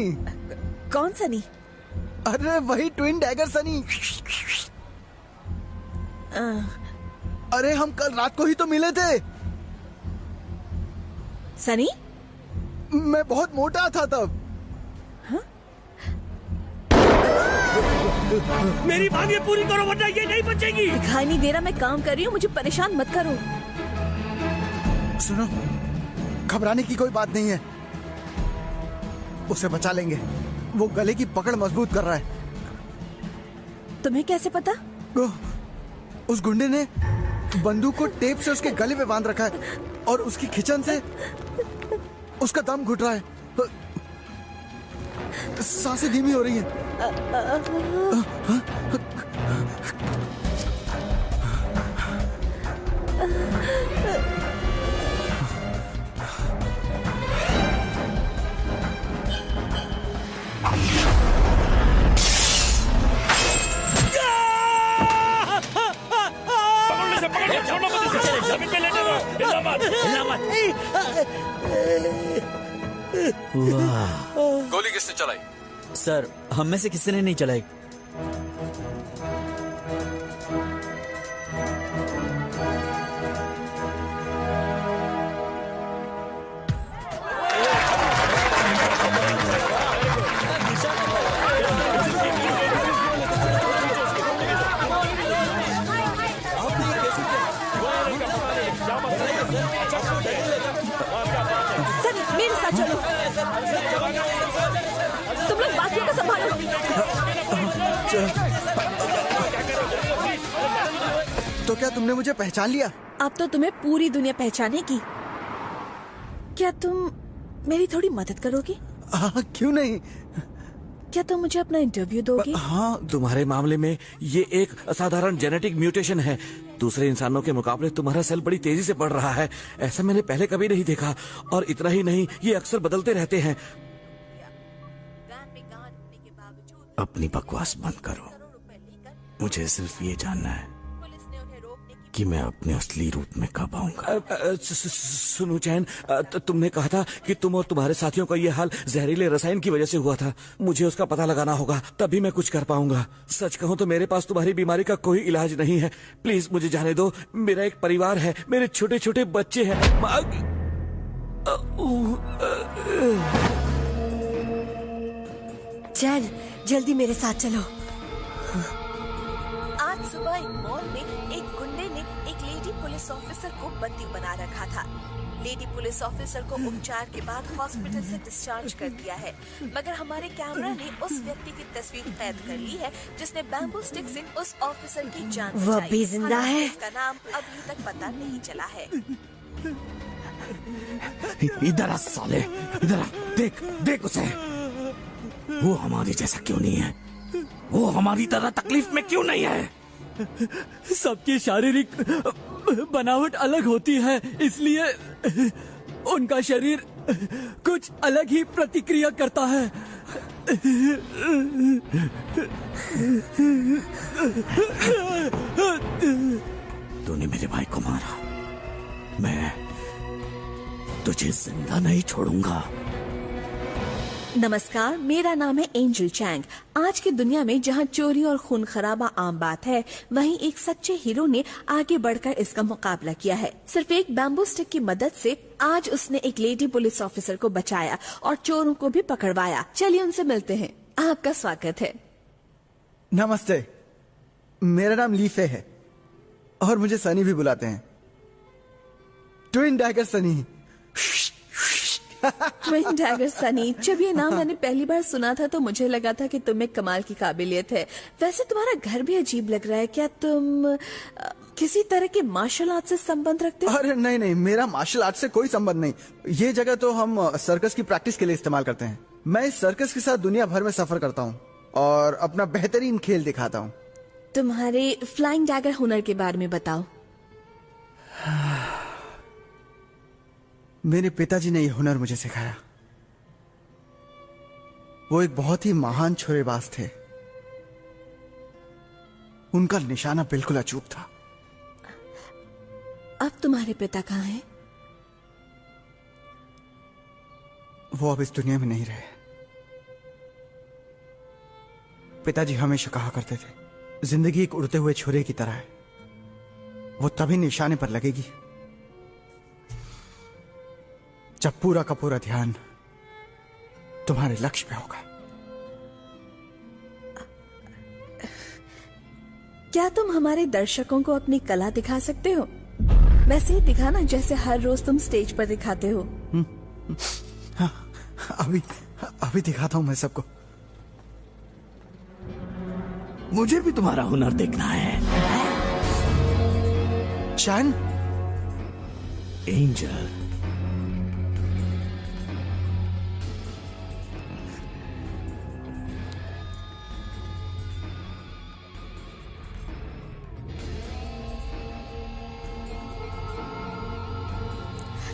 Speaker 9: कौन सनी?
Speaker 3: अरे वही ट्विन डैगर सनी। अरे हम कल रात को ही तो मिले थे।
Speaker 9: सनी?
Speaker 3: मैं बहुत मोटा था तब।
Speaker 9: हाँ?
Speaker 8: मेरी मांगे पूरी करो वरना ये नहीं बचेगी।
Speaker 9: दिखाई नहीं दे रहा मैं काम कर रही हूँ, मुझे परेशान मत करो।
Speaker 3: सुनो, घबराने की कोई बात नहीं है, उसे बचा लेंगे। वो गले की पकड़ मजबूत कर रहा है।
Speaker 9: तुम्हें कैसे पता?
Speaker 3: उस गुंडे ने बंदूक को टेप से उसके गले पे बांध रखा है और उसकी खिंचन से उसका दम घुट रहा है, सांसें धीमी हो रही हैं।
Speaker 4: गोली किसने चलाई?
Speaker 10: सर, हम में से किसी ने नहीं चलाई।
Speaker 9: सर मेरे साथ चलो, तुम लोग बाकियों को संभालो।
Speaker 3: तो क्या तुमने मुझे पहचान लिया?
Speaker 9: अब तो तुम्हें पूरी दुनिया पहचानेगी। क्या तुम मेरी थोड़ी मदद करोगे?
Speaker 3: हाँ, क्यों नहीं।
Speaker 9: क्या तुम मुझे अपना इंटरव्यू दोगे?
Speaker 6: हाँ, तुम्हारे मामले में ये एक असाधारण जेनेटिक म्यूटेशन है। दूसरे इंसानों के मुकाबले तुम्हारा सेल बड़ी तेजी से बढ़ रहा है। ऐसा मैंने पहले कभी नहीं देखा। और इतना ही नहीं, ये अक्सर बदलते रहते हैं।
Speaker 5: अपनी बकवास बंद करो। मुझे सिर्फ ये जानना है कि मैं अपने असली रूप में कब आऊंगा।
Speaker 6: सुनो चैन, तुमने कहा था कि तुम और तुम्हारे साथियों का ये हाल जहरीले रसायन की वजह से हुआ था। मुझे उसका पता लगाना होगा, तभी मैं कुछ कर पाऊंगा। सच कहूं तो मेरे पास तुम्हारी बीमारी का कोई इलाज नहीं है। प्लीज मुझे जाने दो। मेरा एक परिवार है, मेरे छोटे छोटे बच्चे हैं।
Speaker 9: चल जल्दी मेरे साथ चलो। आज सुबह एक मॉल में एक गुंडे ने एक लेडी पुलिस ऑफिसर को बंदी बना रखा था। लेडी पुलिस ऑफिसर को उपचार के बाद हॉस्पिटल से डिस्चार्ज कर दिया है, मगर हमारे कैमरा ने उस व्यक्ति की तस्वीर कैद कर ली है जिसने बैम्बू स्टिक से उस ऑफिसर की जान बचाई।
Speaker 7: वह भी जिंदा है।
Speaker 9: उसका नाम अभी तक पता नहीं चला है।
Speaker 5: इधर आ साले, इधर आ। देख देख उसे, वो हमारी जैसा क्यों नहीं है? वो हमारी तरह तकलीफ में क्यों नहीं है?
Speaker 11: सबकी शारीरिक बनावट अलग होती है, इसलिए उनका शरीर कुछ अलग ही प्रतिक्रिया करता है।
Speaker 5: तूने मेरे भाई को मारा, मैं तुझे जिंदा नहीं छोड़ूंगा।
Speaker 9: नमस्कार, मेरा नाम है एंजल चैंग। आज की दुनिया में जहां चोरी और खून खराबा आम बात है, वहीं एक सच्चे हीरो ने आगे बढ़कर इसका मुकाबला किया है। सिर्फ एक बैम्बू स्टिक की मदद से आज उसने एक लेडी पुलिस ऑफिसर को बचाया और चोरों को भी पकड़वाया। चलिए उनसे मिलते हैं। आपका स्वागत है।
Speaker 3: नमस्ते, मेरा नाम लीफे है और मुझे सनी भी बुलाते हैं। Twin dagger Sunny.
Speaker 9: Twin dagger Sunny, जब ये नाम मैंने पहली बार सुना था तो मुझे लगा था कि तुम्हें कमाल की काबिलियत है। वैसे तुम्हारा घर भी अजीब लग रहा है। क्या तुम किसी तरह के मार्शल आर्ट से संबंध रखते हो?
Speaker 3: अरे नहीं नहीं, मेरा मार्शल आर्ट से कोई संबंध नहीं। ये जगह तो हम सर्कस की प्रैक्टिस के लिए इस्तेमाल करते हैं। मैं इस सर्कस के साथ दुनिया भर में सफर करता हूँ और अपना बेहतरीन खेल दिखाता हूँ।
Speaker 9: तुम्हारे फ्लाइंग डैगर हुनर के बारे में बताओ।
Speaker 3: मेरे पिताजी ने यह हुनर मुझे सिखाया। वो एक बहुत ही महान छोरेबाज थे। उनका निशाना बिल्कुल अचूक था।
Speaker 9: अब तुम्हारे पिता कहाँ हैं?
Speaker 3: वो अब इस दुनिया में नहीं रहे। पिताजी हमेशा कहा करते थे, जिंदगी एक उड़ते हुए छुरे की तरह है। वो तभी निशाने पर लगेगी जब पूरा का पूरा ध्यान तुम्हारे लक्ष्य पे होगा।
Speaker 9: क्या तुम हमारे दर्शकों को अपनी कला दिखा सकते हो? वैसे ही दिखाना जैसे हर रोज तुम स्टेज पर दिखाते हो।
Speaker 3: हाँ, अभी दिखाता हूँ मैं सबको।
Speaker 5: मुझे भी तुम्हारा हुनर देखना है।
Speaker 3: चैन,
Speaker 5: एंजल,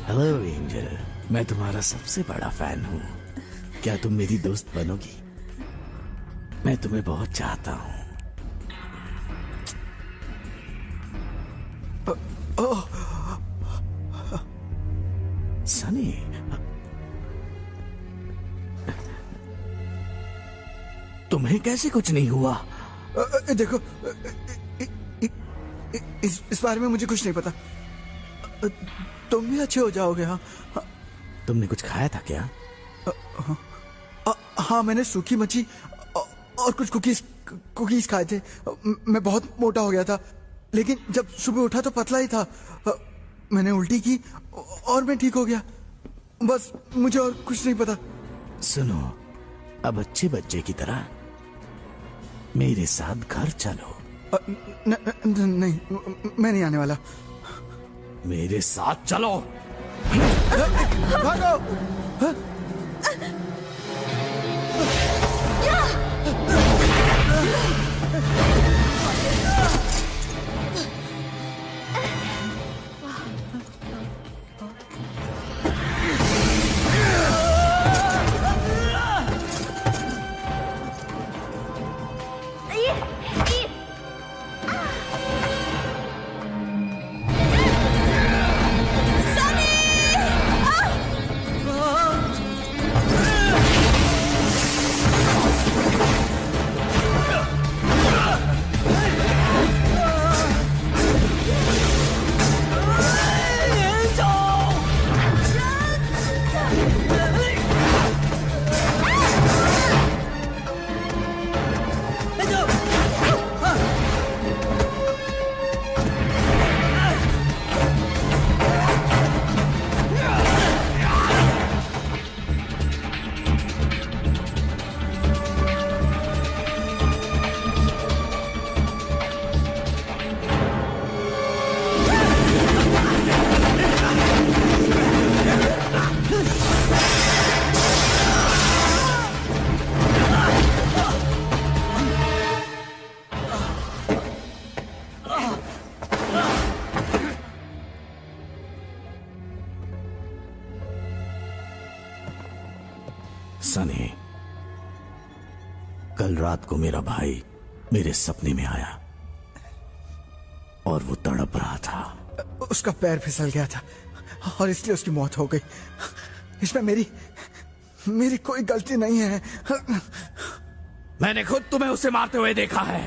Speaker 5: हेलो एंजल, मैं तुम्हारा सबसे बड़ा फैन हूँ। क्या तुम मेरी दोस्त बनोगी? मैं तुम्हें बहुत चाहता हूँ। सनी, तुम्हें कैसे कुछ नहीं हुआ?
Speaker 3: देखो, इस बारे में मुझे कुछ नहीं पता। तुम भी अच्छे हो जाओगे। हाँ,
Speaker 5: तुमने कुछ खाया था क्या?
Speaker 3: हाँ, मैंने सूखी मच्छी और कुछ कुकीज खाए थे। मैं बहुत मोटा हो गया था, लेकिन जब सुबह उठा तो पतला ही था। मैंने उल्टी की और मैं ठीक हो गया। बस मुझे और कुछ नहीं पता।
Speaker 5: सुनो, अब अच्छे बच्चे की तरह मेरे साथ घर चलो।
Speaker 3: नहीं, मैं नहीं आने वाला।
Speaker 5: मेरे साथ चलो।
Speaker 3: भागो।
Speaker 5: सनी, कल रात को मेरा भाई मेरे सपने में आया और वो तड़प रहा था।
Speaker 3: उसका पैर फिसल गया था और इसलिए उसकी मौत हो गई। इसमें मेरी कोई गलती नहीं है।
Speaker 5: मैंने खुद तुम्हें उसे मारते हुए देखा है।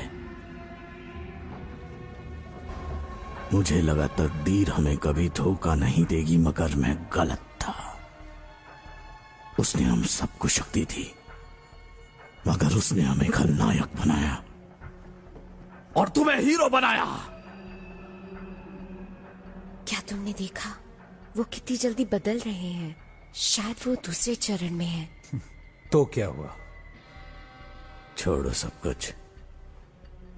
Speaker 5: मुझे लगा तकदीर हमें कभी धोखा नहीं देगी, मगर मैं गलत था। उसने हम सबको शक्ति दी, मगर उसने हमें खलनायक बनाया और तुम्हें हीरो बनाया।
Speaker 7: क्या तुमने देखा? वो कितनी जल्दी बदल रहे हैं। शायद वो दूसरे चरण में है।
Speaker 12: तो क्या हुआ?
Speaker 5: छोड़ो सब कुछ।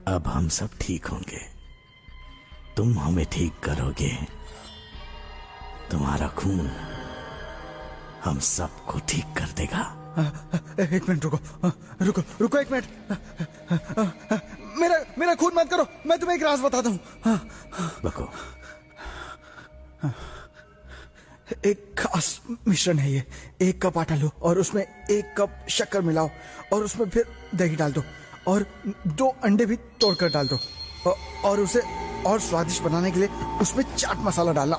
Speaker 5: अब हम सब ठीक होंगे। तुम हमें ठीक करोगे। तुम्हारा खून हम सबको ठीक कर देगा।
Speaker 3: एक मिनट रुको एक मिनट। मेरा खून मत करो। मैं तुम्हें एक राज बताता हूँ।
Speaker 5: बको।
Speaker 3: एक खास मिश्रण है ये। 1 कप आटा लो और उसमें 1 कप शक्कर मिलाओ और उसमें फिर दही डाल दो और 2 अंडे भी तोड़कर डाल दो और उसे और स्वादिष्ट बनाने के लिए उसमें चाट मसाला डालना।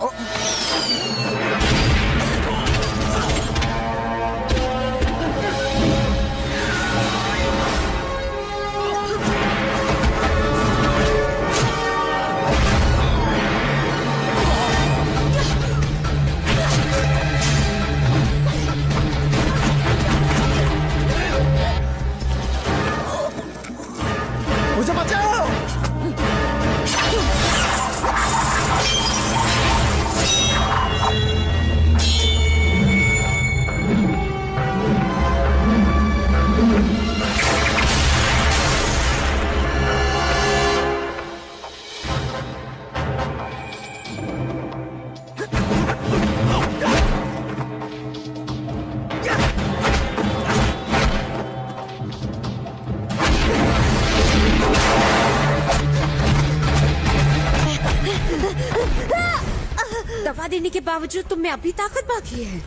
Speaker 3: मुझे बचाओ।
Speaker 7: बावजूद तुम में अभी ताकत बाकी है।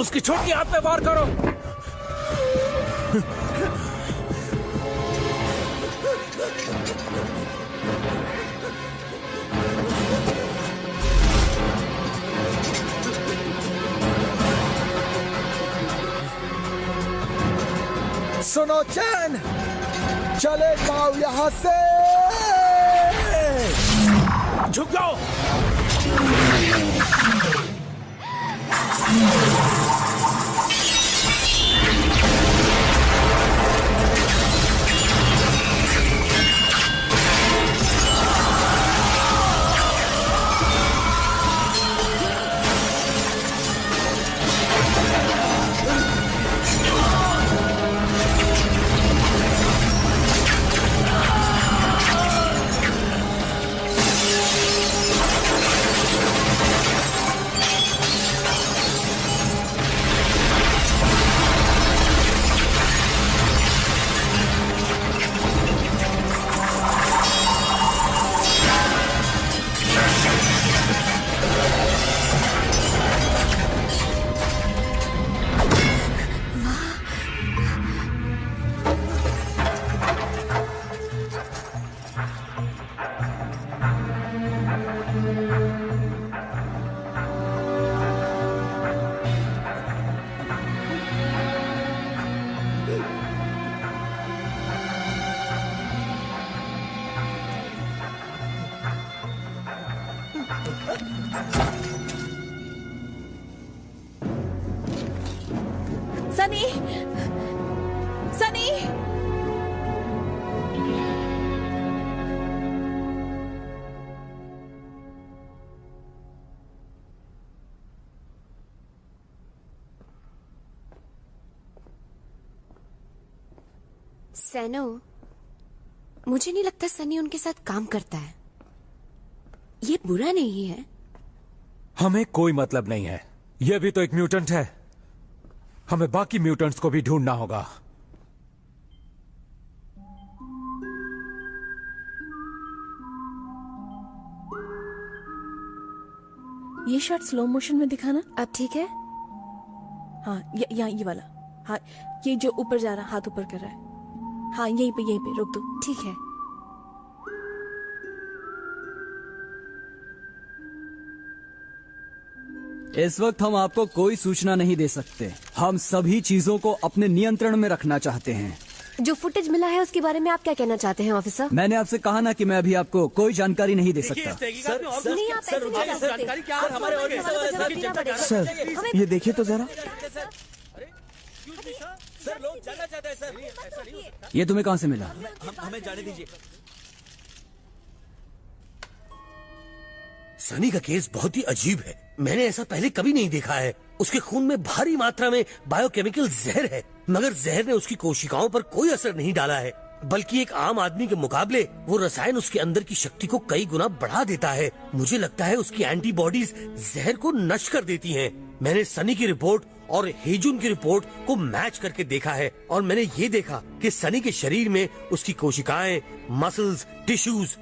Speaker 12: उसकी छोटी हाथ पे वार करो।
Speaker 3: सुनो चैन, चले जाओ यहां से।
Speaker 12: झुक जाओ।
Speaker 9: सनी, सनी,
Speaker 7: सैनो, मुझे नहीं लगता सनी उनके साथ काम करता है। ये बुरा नहीं है।
Speaker 12: हमें कोई मतलब नहीं है। यह भी तो एक म्यूटेंट है। हमें बाकी म्यूटेंट्स को भी ढूंढना होगा।
Speaker 9: ये शॉट स्लो मोशन में दिखाना।
Speaker 7: अब ठीक है?
Speaker 9: हाँ, ये वाला। हाँ, ये जो ऊपर जा रहा, हाथ ऊपर कर रहा है। हाँ, यहीं पे रोक दो।
Speaker 7: ठीक है।
Speaker 11: इस वक्त हम आपको कोई सूचना नहीं दे सकते। हम सभी चीजों को अपने नियंत्रण में रखना चाहते हैं।
Speaker 7: जो फुटेज मिला है उसके बारे में आप क्या कहना चाहते हैं ऑफिसर?
Speaker 11: मैंने आपसे कहा ना कि मैं अभी आपको कोई जानकारी नहीं दे सकता।
Speaker 5: सर, ये देखिए तो जरा।
Speaker 10: सर, लोग जानना चाहते हैं सर।
Speaker 11: ये तुम्हें कहां से मिला?
Speaker 10: हमें जाने दीजिए।
Speaker 1: सनी का केस बहुत ही अजीब है। मैंने ऐसा पहले कभी नहीं देखा है। उसके खून में भारी मात्रा में बायोकेमिकल जहर है, मगर जहर ने उसकी कोशिकाओं पर कोई असर नहीं डाला है, बल्कि एक आम आदमी के मुकाबले वो रसायन उसके अंदर की शक्ति को कई गुना बढ़ा देता है। मुझे लगता है उसकी एंटीबॉडीज जहर को नष्ट कर देती हैं। मैंने सनी की रिपोर्ट और हेजुन की रिपोर्ट को मैच करके देखा है और मैंने ये देखा कि सनी के शरीर में उसकी कोशिकाएं, मसल्स, टिश्यूज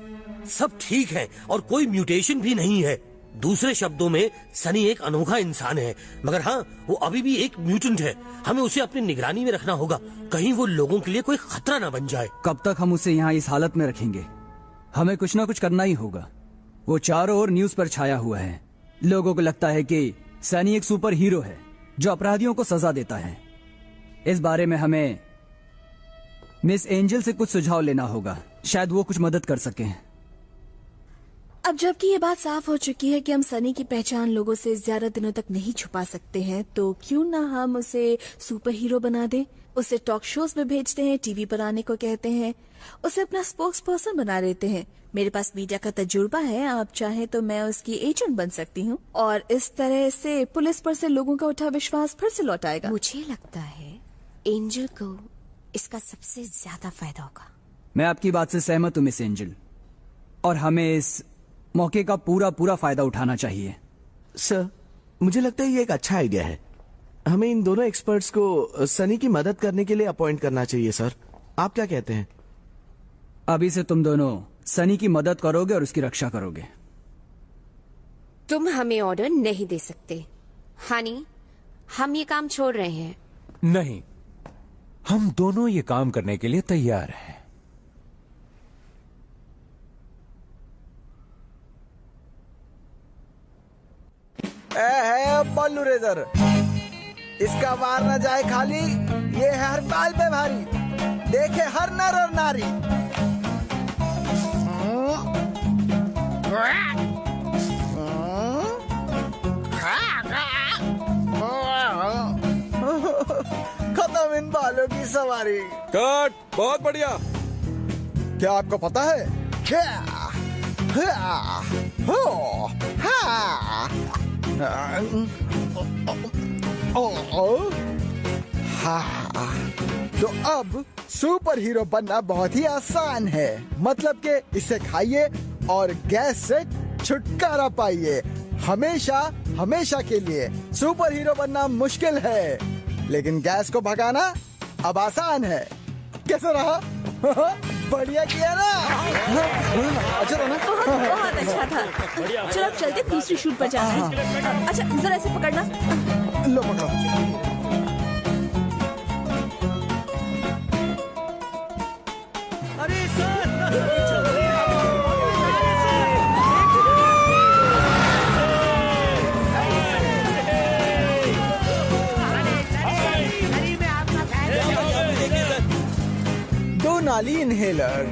Speaker 1: सब ठीक हैं और कोई म्यूटेशन भी नहीं है। दूसरे शब्दों में सनी एक अनोखा इंसान है, मगर हाँ, वो अभी भी एक म्यूटेंट है। हमें उसे अपनी निगरानी में रखना होगा, कहीं वो लोगों के लिए कोई खतरा न बन जाए।
Speaker 11: कब तक हम उसे यहाँ इस हालत में रखेंगे? हमें कुछ ना कुछ करना ही होगा। वो चारों ओर न्यूज पर छाया हुआ है। लोगों को लगता है कि सनी एक सुपर हीरो है जो अपराधियों को सजा देता है। इस बारे में हमें मिस एंजल से कुछ सुझाव लेना होगा, शायद वो कुछ मदद कर सके।
Speaker 9: अब जबकि ये बात साफ हो चुकी है कि हम सनी की पहचान लोगों से ज्यादा दिनों तक नहीं छुपा सकते हैं, तो क्यों ना हम उसे सुपर हीरो बना दें। उसे टॉक शोज में भेजते हैं, टीवी पर आने को कहते हैं, उसे अपना स्पोक्स पर्सन बना देते हैं। मेरे पास मीडिया का तजुर्बा है, आप चाहे तो मैं उसकी एजेंट बन सकती हूँ और इस तरह से पुलिस पर से लोगों का उठा विश्वास फिर से लौट आएगा।
Speaker 7: मुझे लगता है एंजल को इसका सबसे ज्यादा फायदा होगा।
Speaker 11: मैं आपकी बात से सहमत हूँ मिस एंजल, और हमें इस मौके का पूरा फायदा उठाना चाहिए।
Speaker 5: सर, मुझे लगता है ये एक अच्छा आइडिया है। हमें इन दोनों एक्सपर्ट्स को सनी की मदद करने के लिए अपॉइंट करना चाहिए। सर, आप क्या कहते हैं?
Speaker 11: अभी से तुम दोनों सनी की मदद करोगे और उसकी रक्षा करोगे।
Speaker 7: तुम हमें ऑर्डर नहीं दे सकते। हनी, हम ये काम छोड़ रहे हैं।
Speaker 12: नहीं, हम दोनों ये काम करने के लिए तैयार हैं।
Speaker 3: है बल्लू रेजर, इसका वार न जाए खाली, ये है हर बाल पे भारी, देखे हर नर और नारी। खत्म इन बालों की सवारी।
Speaker 2: कट, बहुत बढ़िया।
Speaker 3: क्या आपको पता है? तो अब सुपर हीरो बनना बहुत ही आसान है। मतलब कि इसे खाइए और गैस से छुटकारा पाइए। हमेशा हमेशा के लिए सुपर हीरो बनना मुश्किल है, लेकिन गैस को भगाना अब आसान है। कैसा रहा? बढ़िया किया ना? अच्छा था ना?
Speaker 9: बहुत अच्छा था। चलो अब चलते, दूसरी शूट पर जाना है। अच्छा जरा ऐसे पकड़ना।
Speaker 3: लो पकड़ो।
Speaker 8: अरे सर,
Speaker 3: दो नाली इनहेलर।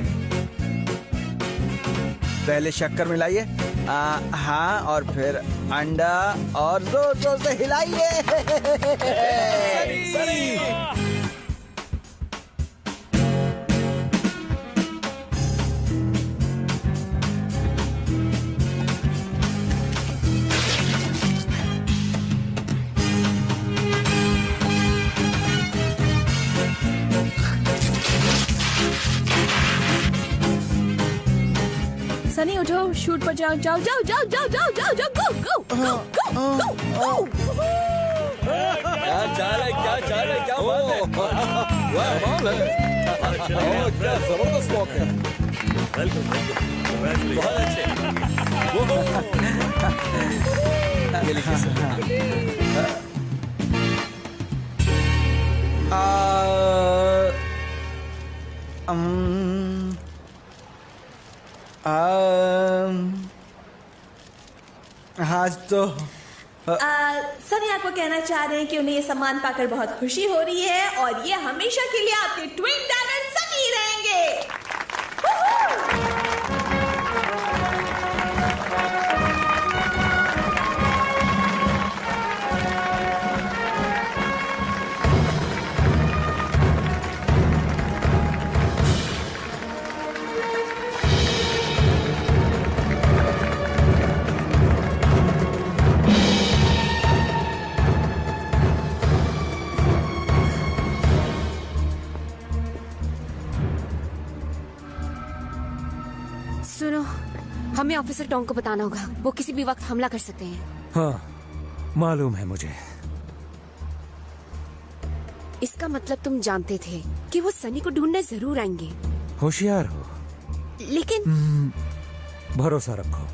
Speaker 3: पहले शक्कर मिलाइए, हाँ, और फिर अंडा और जोर जोर से हिलाइए।
Speaker 9: सनी उठो, शूट पर जाओ, जाओ जाओ जाओ जाओ जाओ जाओ जाओ, गो गो गो गो गो गो।
Speaker 2: क्या चाल है, क्या चाल है, क्या बात है? वाह, कमाल है। क्या जबरदस्त वॉक है। वेलकम, वेलकम, बहुत अच्छे। ये लीजिए सर।
Speaker 3: हाँ तो
Speaker 9: सनी आपको कहना चाह रहे हैं कि उन्हें ये सम्मान पाकर बहुत खुशी हो रही है और ये हमेशा के लिए आपके ट्विन ब्रदर सनी रहेंगे।
Speaker 7: हमें ऑफिसर टोंग को बताना होगा, वो किसी भी वक्त हमला कर सकते हैं।
Speaker 12: हाँ मालूम है मुझे।
Speaker 7: इसका मतलब तुम जानते थे कि वो सनी को ढूंढने जरूर आएंगे।
Speaker 12: होशियार हो,
Speaker 7: लेकिन
Speaker 12: भरोसा रखो।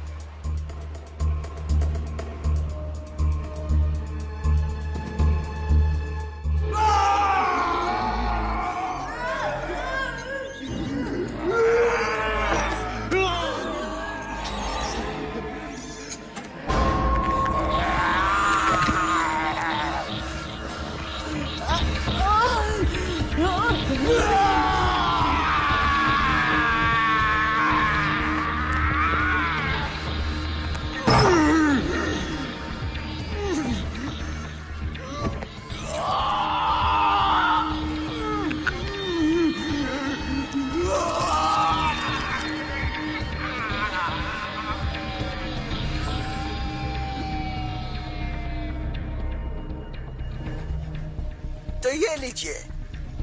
Speaker 3: तो ये लीजिए,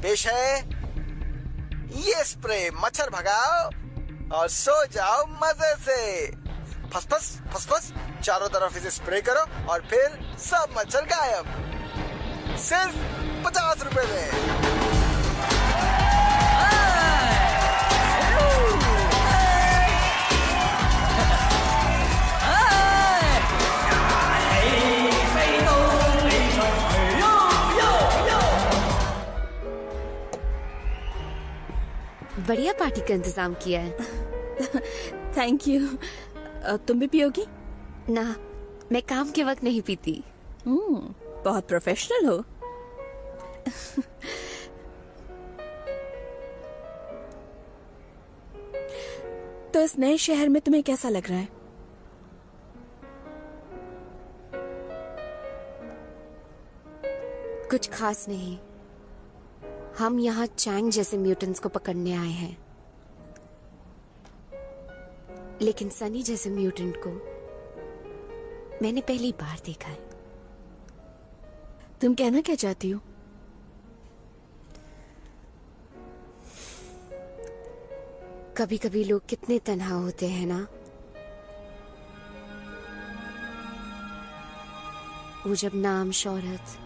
Speaker 3: पेश है ये स्प्रे। मच्छर भगाओ और सो जाओ मजे से। फस फस फस फस, चारों तरफ इसे स्प्रे करो और फिर सब मच्छर गायब। सिर्फ 50 रुपए में।
Speaker 7: बढ़िया पार्टी का इंतजाम किया है।
Speaker 9: Thank you. तुम भी पियोगी?
Speaker 7: ना, मैं काम के वक्त नहीं पीती।
Speaker 9: बहुत प्रोफेशनल हो। तो इस नए शहर में तुम्हें कैसा लग रहा है?
Speaker 7: कुछ खास नहीं। हम यहाँ चैंग जैसे म्यूटेंट्स को पकड़ने आए हैं, लेकिन सनी जैसे म्यूटेंट को मैंने पहली बार देखा है।
Speaker 9: तुम कहना क्या चाहती हो?
Speaker 7: कभी कभी लोग कितने तन्हा होते हैं ना। वो जब नाम, शोहरत,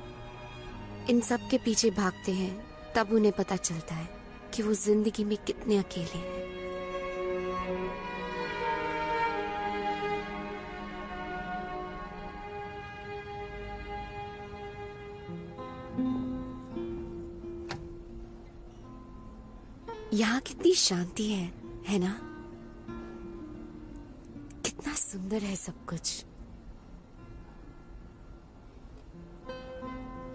Speaker 7: इन सब के पीछे भागते हैं, तब उन्हें पता चलता है कि वो जिंदगी में कितने अकेले हैं। यहाँ कितनी शांति है ना? कितना सुंदर है सब कुछ।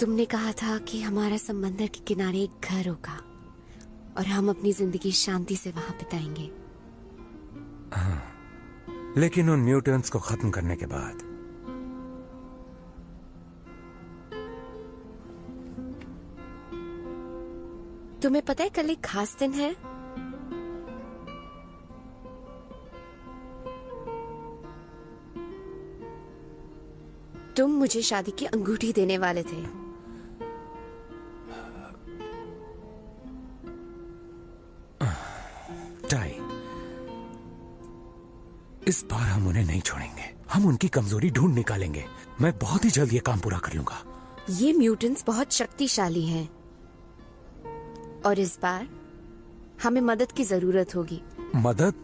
Speaker 7: तुमने कहा था कि हमारा समंदर के किनारे एक घर होगा और हम अपनी जिंदगी शांति से वहां बिताएंगे।
Speaker 12: हाँ, लेकिन उन म्यूटेंट्स को खत्म करने के बाद।
Speaker 7: तुम्हें पता है कल एक खास दिन है? तुम मुझे शादी की अंगूठी देने वाले थे।
Speaker 12: टाई, इस बार हम उन्हें नहीं छोड़ेंगे। हम उनकी कमजोरी ढूंढ निकालेंगे। मैं बहुत ही जल्द ये काम पूरा कर लूंगा।
Speaker 7: ये म्यूटेंट्स बहुत शक्तिशाली हैं और इस बार हमें मदद की जरूरत होगी।
Speaker 12: मदद?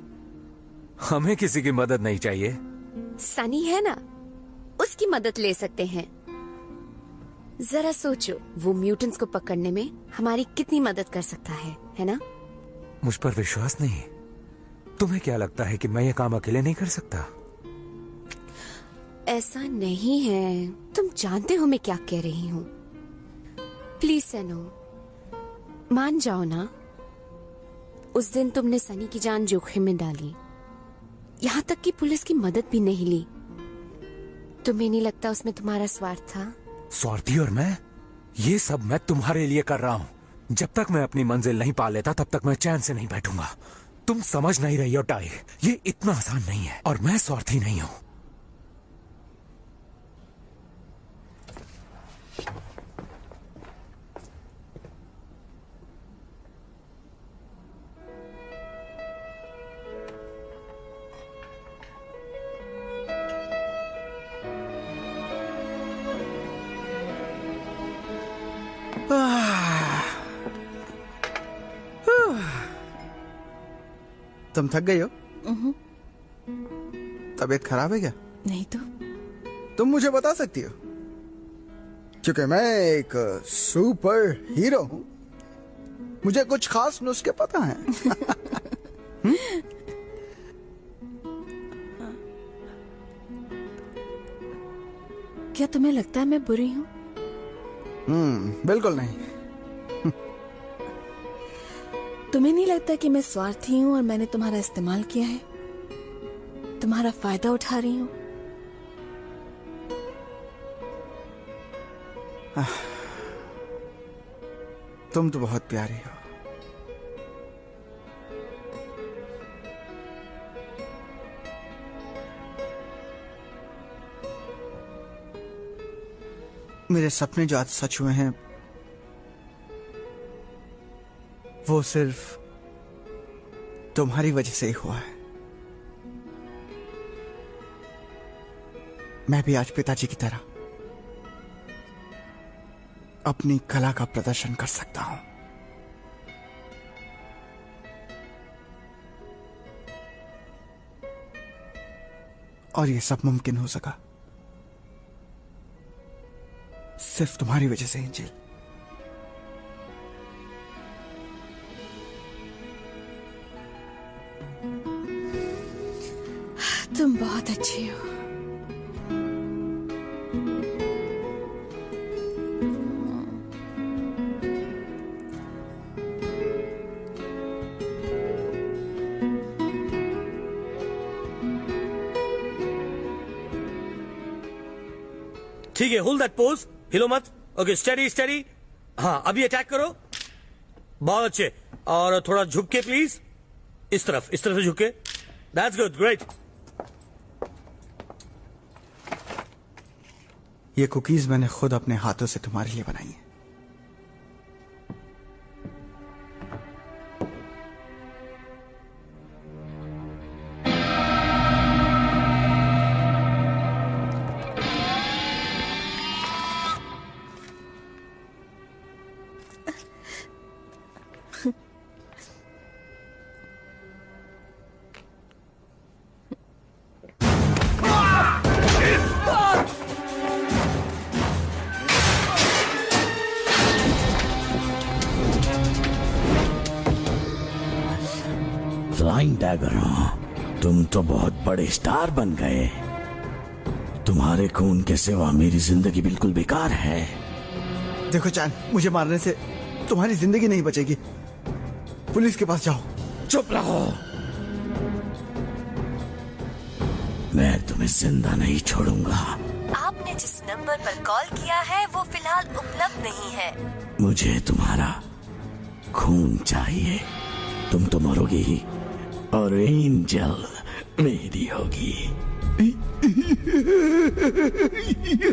Speaker 12: हमें किसी की मदद नहीं चाहिए।
Speaker 7: सनी है ना, उसकी मदद ले सकते हैं। जरा सोचो, वो म्यूटेंट्स को पकड़ने में हमारी कितनी मदद कर सकता है ना?
Speaker 12: मुझ पर विश्वास नहीं। तुम्हें क्या लगता है कि मैं ये काम अकेले नहीं कर सकता?
Speaker 7: ऐसा नहीं है। तुम जानते हो मैं क्या कह रही हूँ। प्लीज सैनो, मान जाओ ना। उस दिन तुमने सनी की जान जोखिम में डाली, यहाँ तक कि पुलिस की मदद भी नहीं ली। तुम्हें नहीं लगता उसमें तुम्हारा स्वार्थ था?
Speaker 12: स्वार्थी और मैं? ये सब मैं तुम्हारे लिए कर रहा हूँ। जब तक मैं अपनी मंजिल नहीं पा लेता तब तक मैं चैन से नहीं बैठूंगा। तुम समझ नहीं रही हो टाई, ये इतना आसान नहीं है और मैं स्वार्थी नहीं हूँ।
Speaker 3: तुम थक गई हो? तबीयत खराब है क्या?
Speaker 9: नहीं तो
Speaker 3: तुम मुझे बता सकती हो, क्योंकि मैं एक सुपर हीरो हूं, मुझे कुछ खास नुस्खे पता हैं।
Speaker 9: क्या तुम्हें लगता है मैं बुरी हूँ?
Speaker 3: बिल्कुल नहीं।
Speaker 9: तुम्हें नहीं लगता कि मैं स्वार्थी हूँ और मैंने तुम्हारा इस्तेमाल किया है, तुम्हारा फायदा उठा रही हूँ?
Speaker 3: तुम तो बहुत प्यारी हो। मेरे सपने जो आज सच हुए हैं वो सिर्फ तुम्हारी वजह से ही हुआ है। मैं भी आज पिताजी की तरह अपनी कला का प्रदर्शन कर सकता हूं। और ये सब मुमकिन हो सका सिर्फ तुम्हारी वजह से, एंजल।
Speaker 9: तुम बहुत अच्छी हो।
Speaker 8: ठीक है, होल्ड दैट पोज, हिलो मत। Okay, study study. हाँ, अभी अटैक करो। बहुत अच्छे। और थोड़ा झुक के प्लीज, इस तरफ से झुक के। That's good, great.
Speaker 3: ये कुकीज मैंने खुद अपने हाथों से तुम्हारे लिए बनाई है।
Speaker 5: फ्लाइंग डैगर, तुम तो बहुत बड़े स्टार बन गए। तुम्हारे खून के सिवा मेरी जिंदगी बिल्कुल बेकार है।
Speaker 3: देखो चैन, मुझे मारने से तुम्हारी जिंदगी नहीं बचेगी। पुलिस के पास जाओ।
Speaker 5: चुप रहो, मैं तुम्हें जिंदा नहीं छोड़ूंगा।
Speaker 9: आपने जिस नंबर पर कॉल किया है वो फिलहाल उपलब्ध नहीं है।
Speaker 5: मुझे तुम्हारा खून चाहिए। तुम तो मरोगे ही और एंजल मेरी होगी।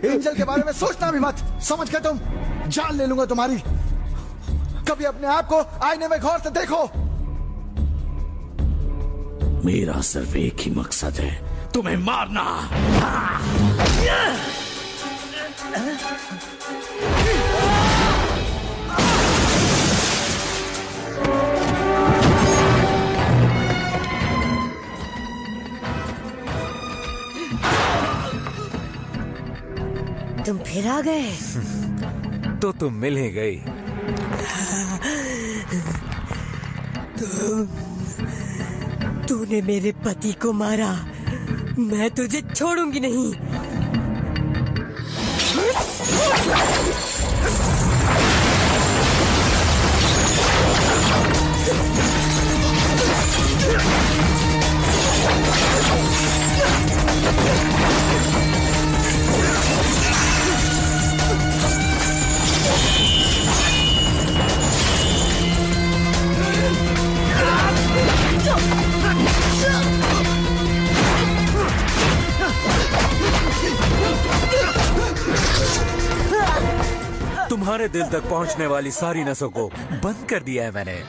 Speaker 3: एंजल के बारे में सोचना भी मत, समझ गए तुम? जान ले लूंगा तुम्हारी। कभी अपने आप को आईने में गौर से देखो।
Speaker 5: मेरा सिर्फ एक ही मकसद है, तुम्हें मारना।
Speaker 9: तुम फिर आ गए?
Speaker 12: तो तुम मिल ही गई।
Speaker 13: तूने मेरे पति को मारा, मैं तुझे छोड़ूंगी नहीं।
Speaker 12: तुम्हारे दिल तक पहुंचने वाली सारी नसों को बंद कर दिया है मैंने।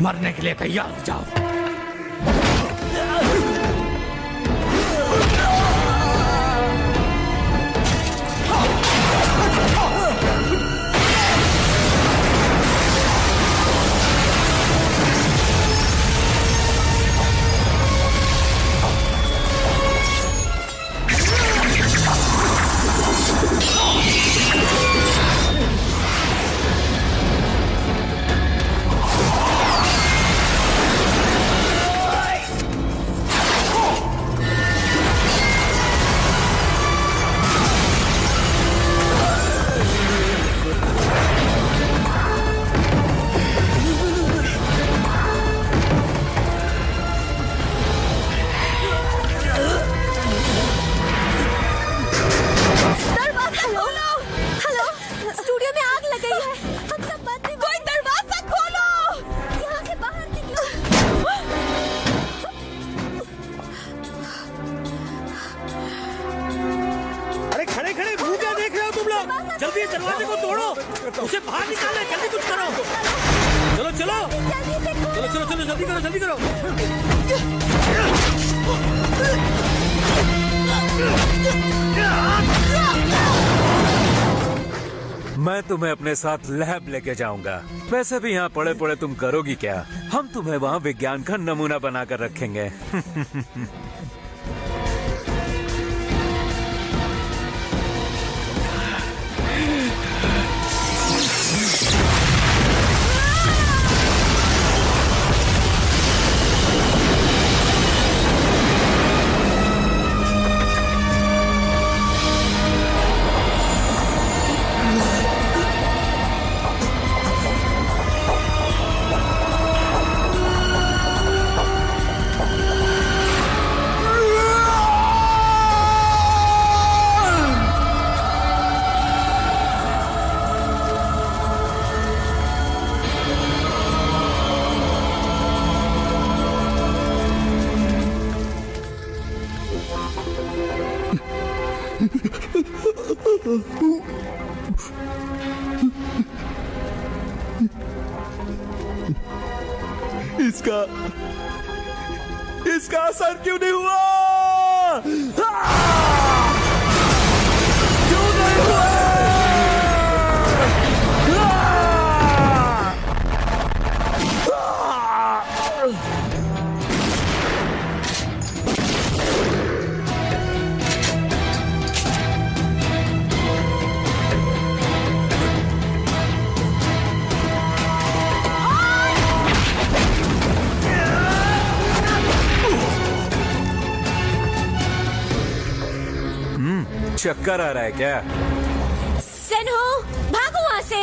Speaker 12: मरने के लिए तैयार हो जाओ।
Speaker 8: जल्दी इस दरवाजे को तोड़ो, उसे बाहर निकालो, जल्दी कुछ करो। चलो चलो चलो चलो चलो, जल्दी करो जल्दी करो।
Speaker 12: मैं तुम्हें अपने साथ लैब लेके जाऊंगा। वैसे भी यहाँ पड़े पड़े तुम करोगी क्या? हम तुम्हें वहाँ विज्ञान का नमूना बनाकर रखेंगे।
Speaker 2: इसका असर क्यों नहीं हुआ? क्यों नहीं हुआ?
Speaker 12: चक्कर आ रहा है क्या?
Speaker 7: सेनहो, भागो वहाँ से।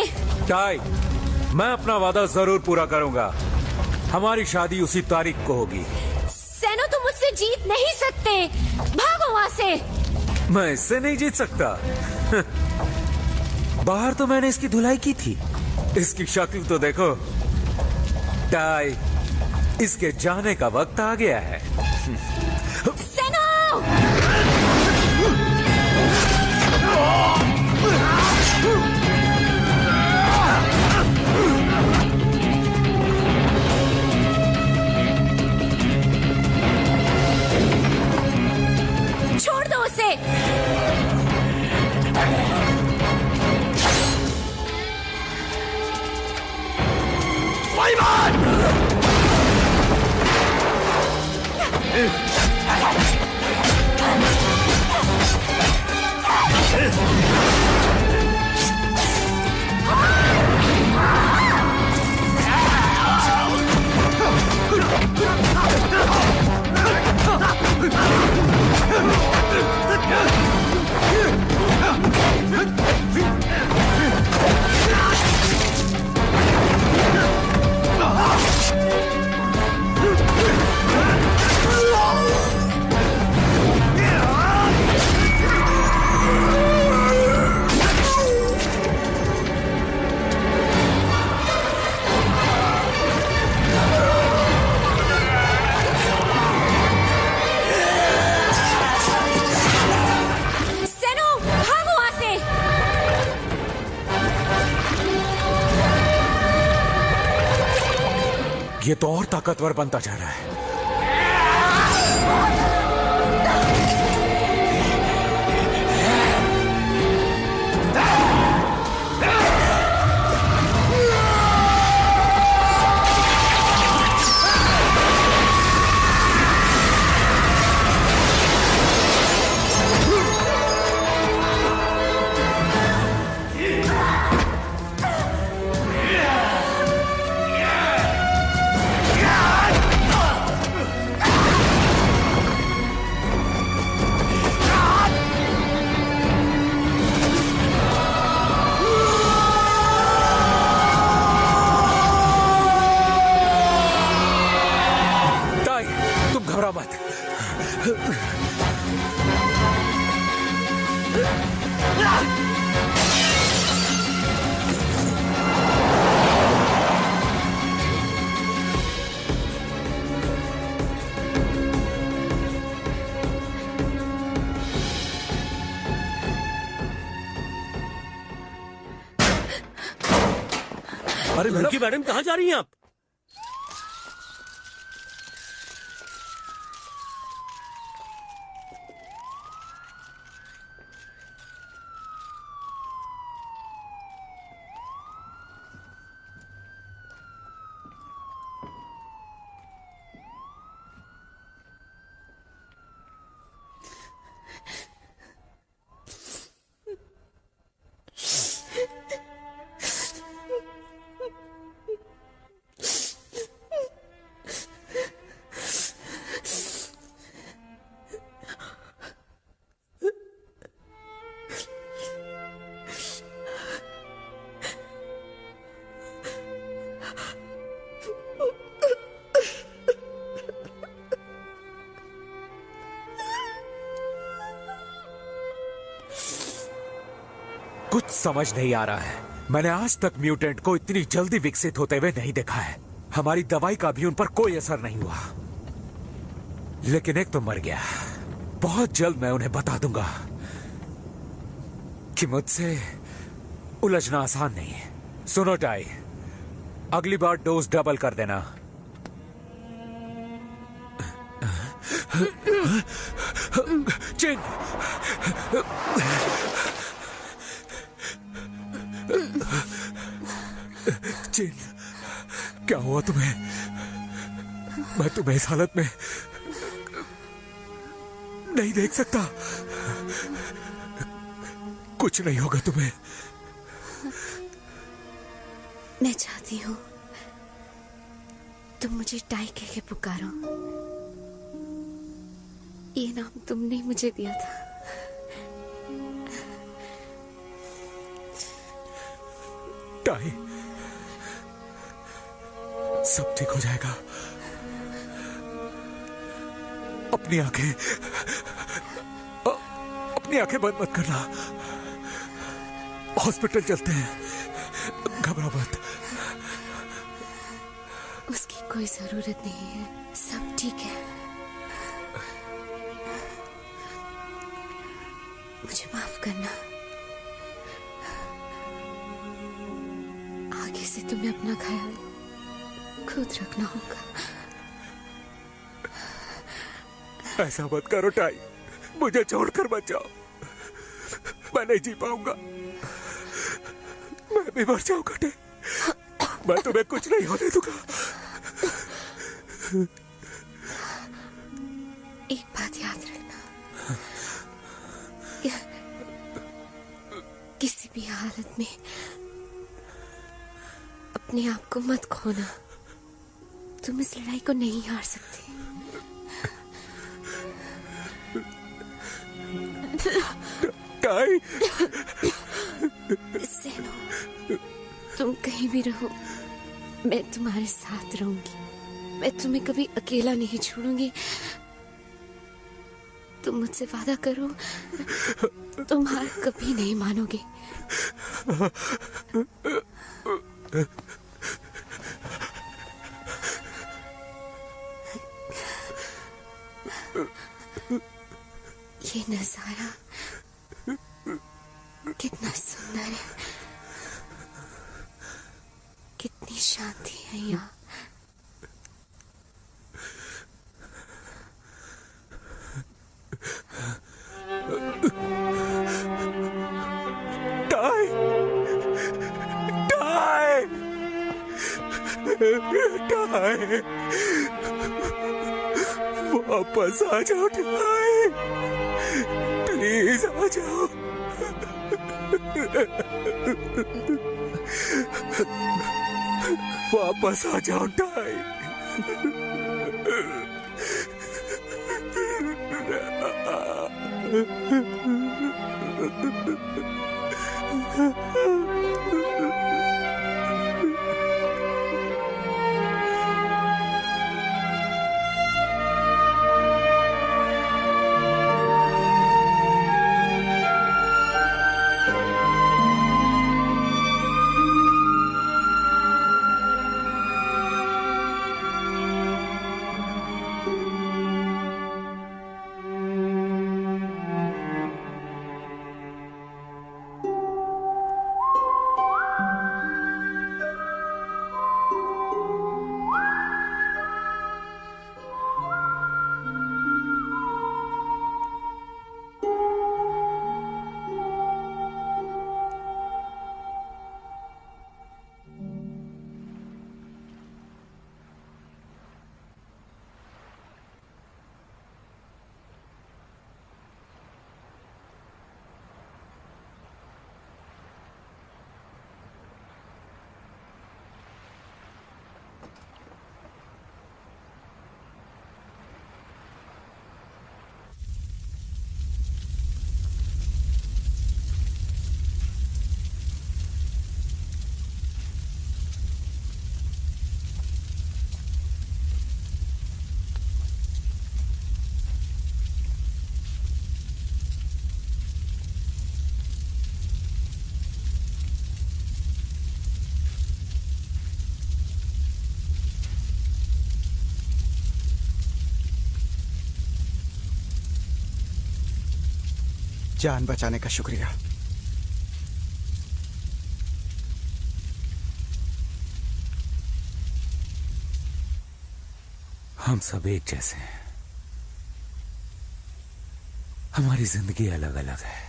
Speaker 12: टाई, मैं अपना वादा जरूर पूरा करूंगा। हमारी शादी उसी तारीख को होगी।
Speaker 7: सेनो, तुम मुझसे जीत नहीं सकते। भागो वहाँ से।
Speaker 12: मैं इससे नहीं जीत सकता। बाहर तो मैंने इसकी धुलाई की थी। इसकी शक्ल तो देखो। टाई, इसके जाने का वक्त आ गया है।
Speaker 7: सेनो! छोड़ दो उसे।
Speaker 12: ये तो और ताकतवर बनता जा रहा है।
Speaker 8: अरे लड़की मैडम कहाँ जा रही हैं आप?
Speaker 12: कुछ समझ नहीं आ रहा है। मैंने आज तक म्यूटेंट को इतनी जल्दी विकसित होते हुए नहीं देखा है। हमारी दवाई का भी उन पर कोई असर नहीं हुआ, लेकिन एक तो मर गया। बहुत जल्द मैं उन्हें बता दूंगा कि मुझसे उलझना आसान नहीं है। सुनो टाई, अगली बार डोज डबल कर देना। चिन, चिन, क्या हुआ तुम्हें? मैं तुम्हें इस हालत में नहीं देख सकता। कुछ नहीं होगा तुम्हें।
Speaker 7: मैं चाहती हूँ तुम मुझे टाई कह के पुकारो। ये नाम तुमने मुझे दिया था।
Speaker 12: टाई, सब ठीक हो जाएगा। अपनी आंखें बंद मत करना। हॉस्पिटल चलते हैं, घबरा मत।
Speaker 7: उसकी कोई जरूरत नहीं है, सब ठीक है। मुझे माफ करना। आगे से तुम्हें अपना ख्याल खुद रखना होगा।
Speaker 12: ऐसा मत करो टाई, मुझे छोड़कर मत जाओ। मैं नहीं जी पाऊंगा, मैं भी मर जाऊंगा टाई। मैं तुम्हें कुछ नहीं होने दूंगा।
Speaker 7: एक बात याद रखना, किसी भी हालत में अपने आप को मत खोना। तुम इस लड़ाई को नहीं हार सकते।
Speaker 12: टाई,
Speaker 7: सेनो, तुम कहीं भी रहो, मैं तुम्हारे साथ रहूंगी। मैं तुम्हें कभी अकेला नहीं छोड़ूंगी। तुम मुझसे वादा करो, तुम हार कभी नहीं मानोगे। ये नजारा कितना सुंदर है, कितनी शांति है यहाँ।
Speaker 12: टाई, वापस आ जाओ टाई, प्लीज आ जाओ। वापस आ जाओ टाई।
Speaker 3: जान बचाने का शुक्रिया।
Speaker 12: हम सब एक जैसे हैं, हमारी जिंदगी अलग अलग है।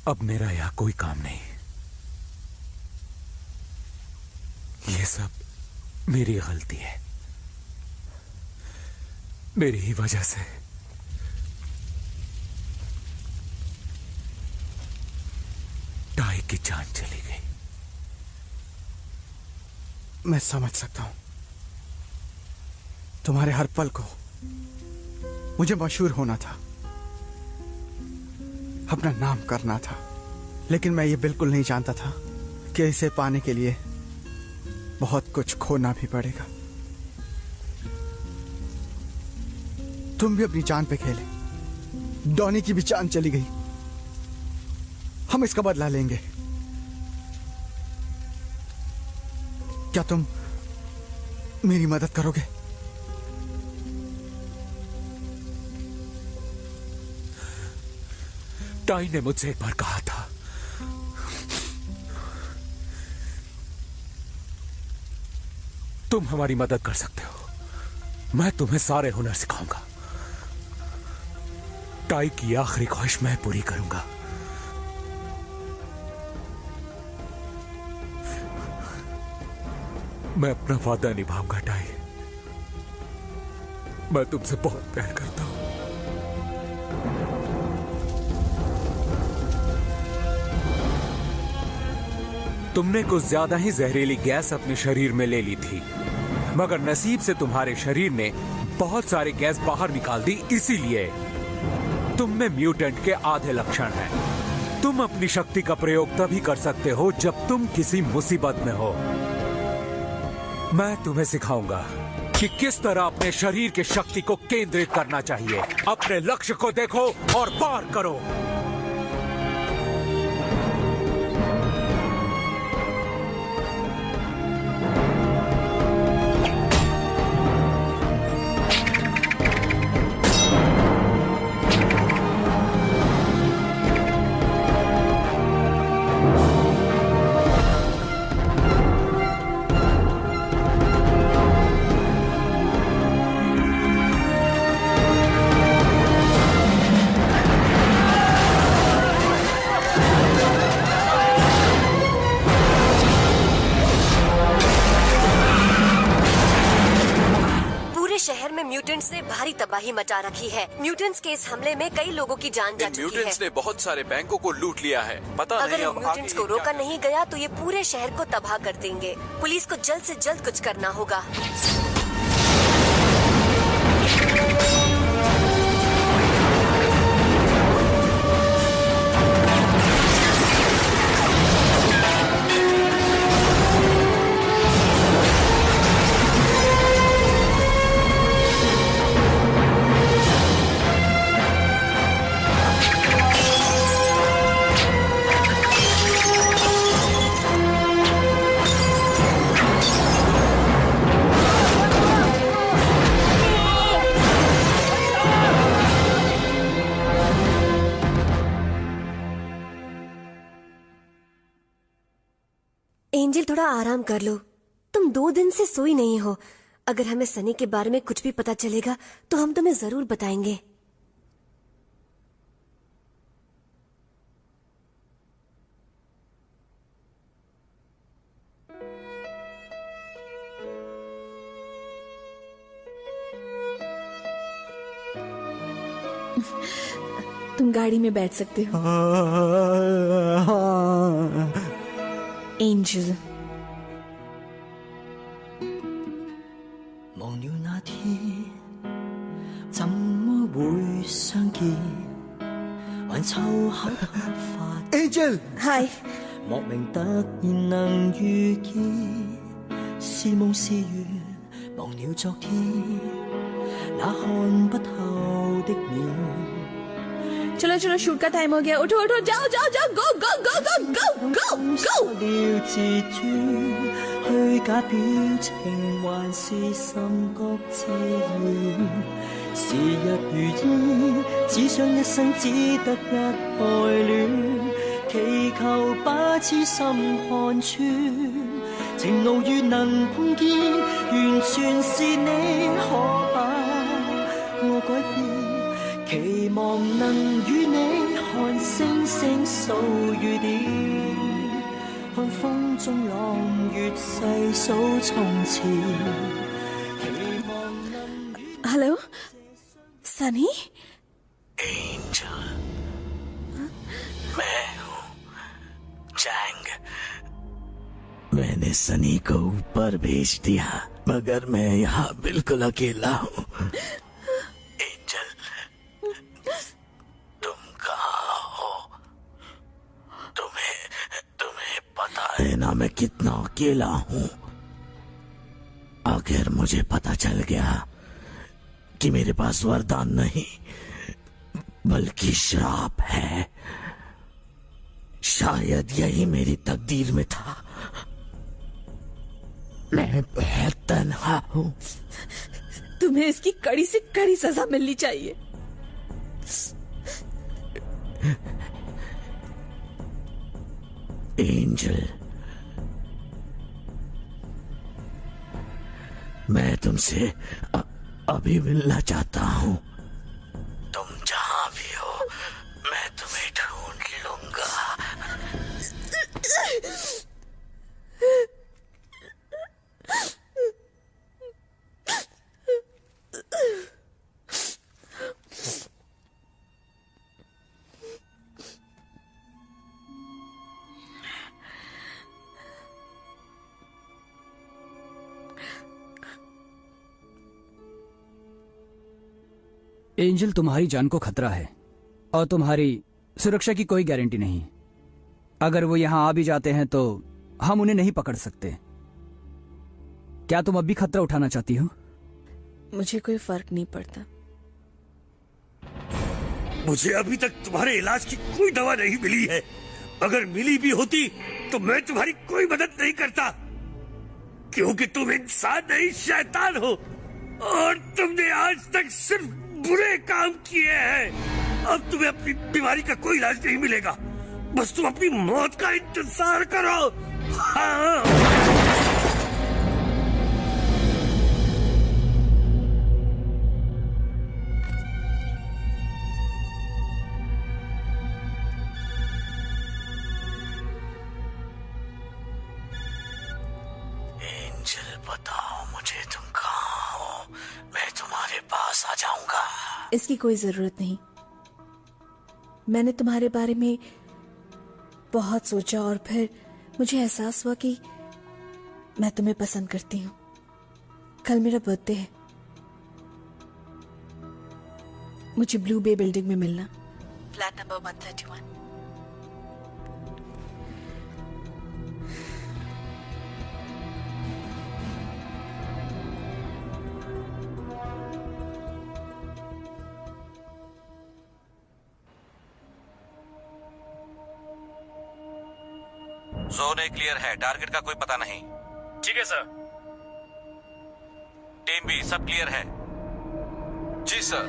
Speaker 12: अब मेरा यहां कोई काम नहीं। ये सब मेरी गलती है, मेरी ही वजह से टाई की जान चली गई।
Speaker 3: मैं समझ सकता हूं तुम्हारे हर पल को। मुझे मशहूर होना था, अपना नाम करना था, लेकिन मैं ये बिल्कुल नहीं जानता था कि इसे पाने के लिए बहुत कुछ खोना भी पड़ेगा। तुम भी अपनी जान पे खेले, डॉनी की भी जान चली गई। हम इसका बदला लेंगे। क्या तुम मेरी मदद करोगे?
Speaker 12: टाई ने मुझसे एक बार कहा था, तुम हमारी मदद कर सकते हो, मैं तुम्हें सारे हुनर सिखाऊंगा। टाई की आखिरी ख्वाहिश मैं पूरी करूंगा। मैं अपना वादा निभाऊंगा टाई। मैं तुमसे बहुत प्यार करता हूं। तुमने कुछ ज्यादा ही जहरीली गैस अपने शरीर में ले ली थी, मगर नसीब से तुम्हारे शरीर ने बहुत सारी गैस बाहर निकाल दी, इसीलिए तुम में म्यूटेंट के आधे लक्षण हैं। तुम अपनी शक्ति का प्रयोग तभी कर सकते हो जब तुम किसी मुसीबत में हो। मैं तुम्हें सिखाऊंगा कि किस तरह अपने शरीर की शक्ति को केंद्रित करना चाहिए। अपने लक्ष्य को देखो और पार करो।
Speaker 14: म्यूटेंट्स ने भारी तबाही मचा रखी है। म्यूटेंट्स के इस हमले में कई लोगों की जान जा चुकी है।
Speaker 12: म्यूटेंट्स ने बहुत सारे बैंकों को लूट लिया है। पता
Speaker 14: अगर
Speaker 12: नहीं
Speaker 14: इन
Speaker 12: अब
Speaker 14: म्यूटेंट्स को रोका नहीं गया तो ये पूरे शहर को तबाह कर देंगे। पुलिस को जल्द से जल्द कुछ करना होगा। एंजल, थोड़ा आराम कर लो। तुम 2 दिन से सोई नहीं हो। अगर हमें सनी के बारे में कुछ भी पता चलेगा तो हम तुम्हें जरूर बताएंगे।
Speaker 15: तुम गाड़ी में बैठ सकते हो। एंजल,
Speaker 13: 忘了那天怎麼會相見，還湊巧頭髮。
Speaker 3: एंजल,
Speaker 15: हाय।
Speaker 13: 莫名突然能遇見，是夢是緣，忘了昨天那看不透的臉。
Speaker 15: चलो चलो, शूट का टाइम हो गया। उठो उठो, जाओ जाओ जाओ, गो गो गो गो गो गो गो।
Speaker 13: 了自尊，虛假表情還是甚覺自然。時日如煙，只想一生只得一愛戀，祈求把痴心看穿。情路越能碰見，完全是你，可把我改變。 期望能與你看星星數雨點，看風中朗月細數從前。
Speaker 15: हेलो सनी।
Speaker 1: एंजल, मैं हूँ चैंग। मैंने सनी को ऊपर भेज दिया, मगर मैं यहाँ बिल्कुल अकेला हूँ। है ना मैं कितना अकेला हूं। अगर मुझे पता चल गया कि मेरे पास वरदान नहीं बल्कि श्राप है, शायद यही मेरी तकदीर में था। मैं बहुत तन्हा हूं।
Speaker 15: तुम्हें इसकी कड़ी से कड़ी सजा मिलनी चाहिए।
Speaker 1: एंजल, मैं तुमसे अभी मिलना चाहता हूँ। तुम जहाँ भी हो, मैं तुम्हें ढूंढ लूंगा।
Speaker 11: एंजल, तुम्हारी जान को खतरा है और तुम्हारी सुरक्षा की कोई गारंटी नहीं। अगर वो यहां आ भी जाते हैं तो हम उन्हें नहीं पकड़ सकते। क्या तुम अब भी खतरा उठाना चाहती हो?
Speaker 15: मुझे कोई फर्क नहीं पड़ता।
Speaker 8: मुझे अभी तक तुम्हारे इलाज की कोई दवा नहीं मिली है। अगर मिली भी होती तो मैं तुम्हारी कोई मदद नहीं करता, क्योंकि तुम इंसान नहीं शैतान हो और तुमने आज तक सिर्फ बुरे काम किए हैं। अब तुम्हें अपनी बीमारी का कोई इलाज नहीं मिलेगा, बस तुम अपनी मौत का इंतजार करो। हाँ।
Speaker 1: एंजल, बताओ मुझे तुम कहाँ हो? मैं तुम्हारे पास
Speaker 15: इसकी कोई जरूरत नहीं। मैंने तुम्हारे बारे में बहुत सोचा और फिर मुझे एहसास हुआ कि मैं तुम्हें पसंद करती हूँ। कल मेरा बर्थडे है, मुझे ब्लू बे बिल्डिंग में मिलना, flat number 131।
Speaker 6: Zone A clear है, टारगेट का कोई पता नहीं।
Speaker 8: ठीक है सर।
Speaker 6: टीम बी सब क्लियर है?
Speaker 12: जी सर।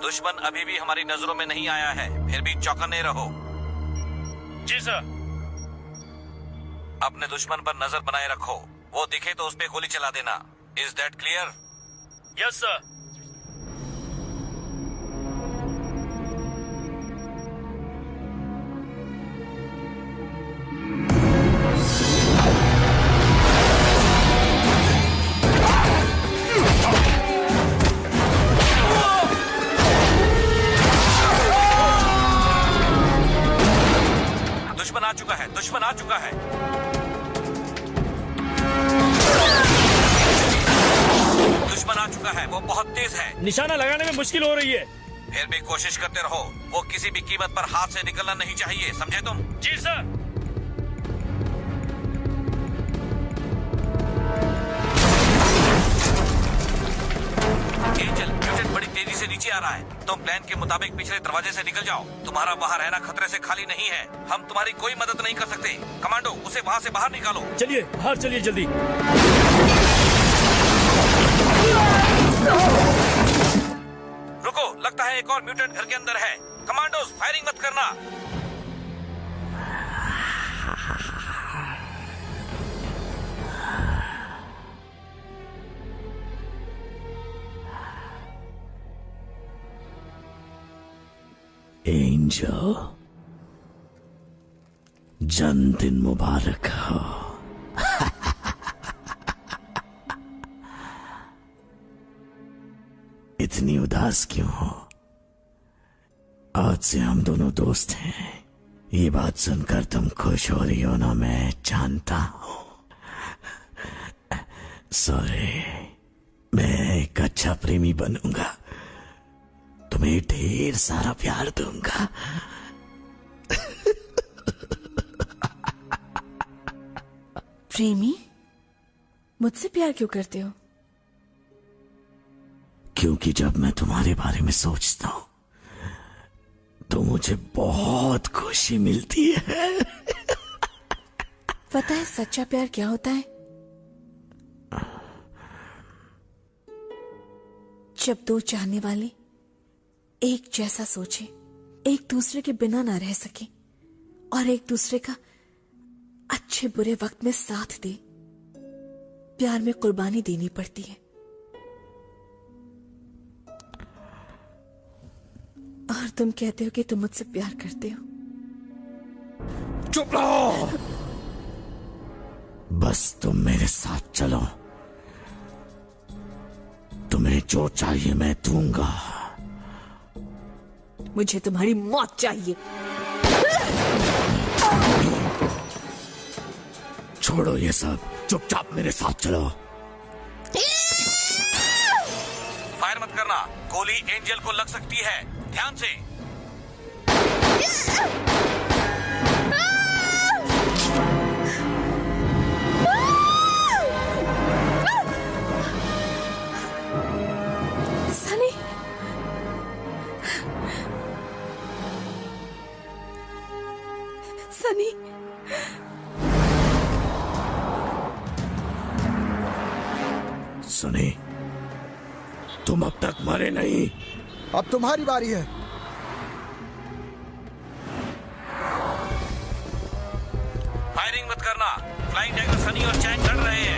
Speaker 6: दुश्मन अभी भी हमारी नजरों में नहीं आया है, फिर भी चौकन्ने रहो।
Speaker 8: जी सर।
Speaker 6: अपने दुश्मन पर नजर बनाए रखो, वो दिखे तो उस पे गोली चला देना। Is that clear?
Speaker 8: Yes sir.
Speaker 6: दुश्मन आ चुका है। दुश्मन आ चुका है, वो बहुत तेज है।
Speaker 8: निशाना लगाने में मुश्किल हो रही है।
Speaker 6: फिर भी कोशिश करते रहो, वो किसी भी कीमत पर हाथ से निकलना नहीं चाहिए, समझे तुम?
Speaker 8: जी सर।
Speaker 6: एंजल, म्यूटेंट बड़ी तेजी से नीचे आ रहा है। तुम प्लान के मुताबिक पिछले दरवाजे से निकल जाओ। तुम्हारा वहाँ रहना खतरे से खाली नहीं है। हम तुम्हारी कोई मदद नहीं कर सकते। कमांडो, उसे वहाँ से बाहर निकालो।
Speaker 8: चलिए बाहर चलिए जल्दी।
Speaker 6: रुको, लगता है एक और म्यूटेंट घर के अंदर है। कमांडोज, फायरिंग मत करना।
Speaker 1: एंजल, जन्मदिन मुबारक हो। इतनी उदास क्यों हो? आज से हम दोनों दोस्त हैं। ये बात सुनकर तुम खुश हो रही हो ना, मैं जानता हूं। सॉरी, मैं एक अच्छा प्रेमी बनूंगा, तुम्हें ढेर सारा प्यार दूंगा।
Speaker 15: प्रेमी? मुझसे प्यार क्यों करते हो?
Speaker 1: क्योंकि जब मैं तुम्हारे बारे में सोचता हूं तो मुझे बहुत खुशी मिलती है।
Speaker 15: पता है सच्चा प्यार क्या होता है? जब दो चाहने वाले एक जैसा सोचे, एक दूसरे के बिना ना रह सके और एक दूसरे का अच्छे बुरे वक्त में साथ दे। प्यार में कुर्बानी देनी पड़ती है। और तुम कहते हो कि तुम मुझसे प्यार करते हो।
Speaker 1: चुप रहो, बस तुम मेरे साथ चलो। तुम्हें जो चाहिए मैं दूंगा।
Speaker 15: मुझे तुम्हारी मौत चाहिए।
Speaker 1: छोड़ो ये सब, चुपचाप मेरे साथ चलो।
Speaker 6: फायर मत करना, गोली एंजल को लग सकती है, ध्यान से।
Speaker 15: सनी, सनी,
Speaker 1: सुनी, तुम अब तक मरे नहीं।
Speaker 3: अब तुम्हारी बारी है।
Speaker 6: फायरिंग मत करना, फ्लाइंग टाइगर सनी और चैन लड़ रहे हैं।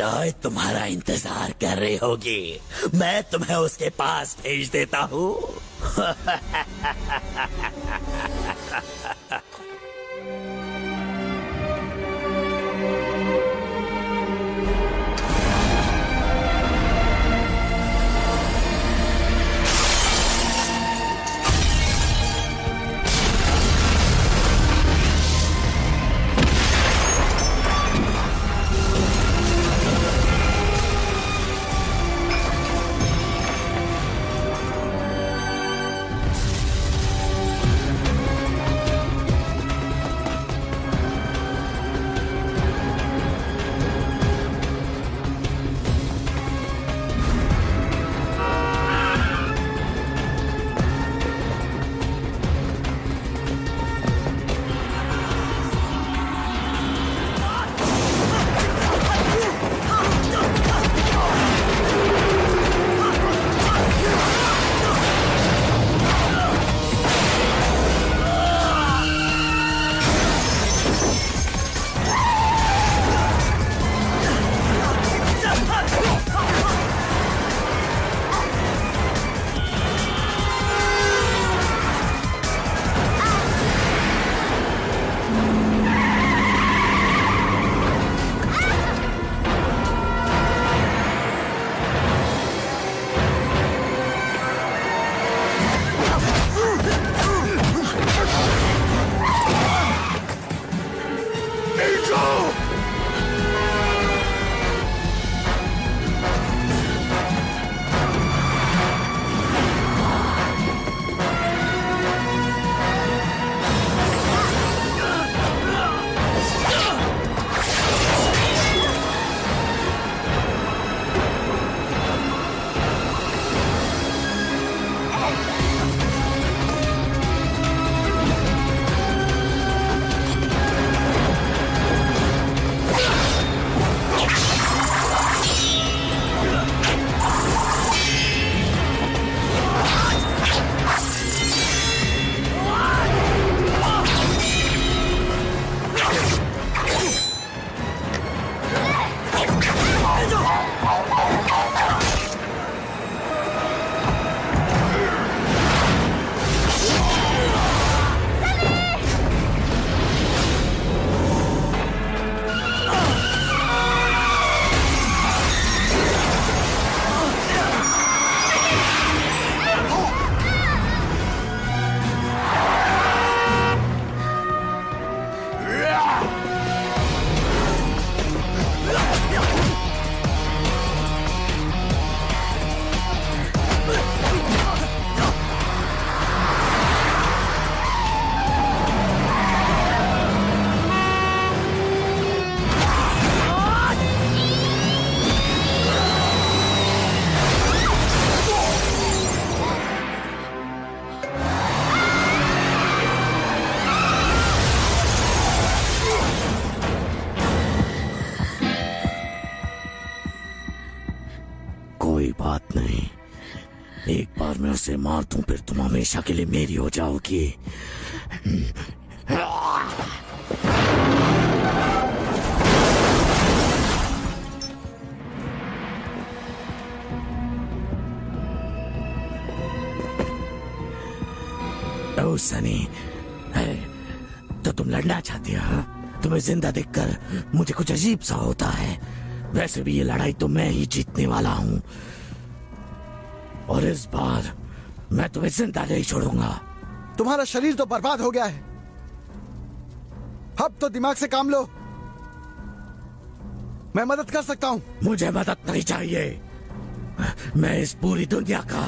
Speaker 1: जॉय तुम्हारा इंतजार कर रही होगी। मैं तुम्हें उसके पास भेज देता हूँ। कोई बात नहीं, एक बार मैं उसे मार दूं फिर तुम हमेशा के लिए मेरी हो जाओगी। ओ सनी, तो तुम लड़ना चाहती हो? तुम्हें जिंदा देखकर मुझे कुछ अजीब सा होता है। वैसे भी ये लड़ाई तो मैं ही जीतने वाला हूँ, और इस बार मैं तुम्हें जिंदा नहीं छोड़ूंगा।
Speaker 3: तुम्हारा शरीर तो बर्बाद हो गया है, अब तो दिमाग से काम लो। मैं मदद कर सकता हूँ।
Speaker 1: मुझे मदद नहीं चाहिए, मैं इस पूरी दुनिया का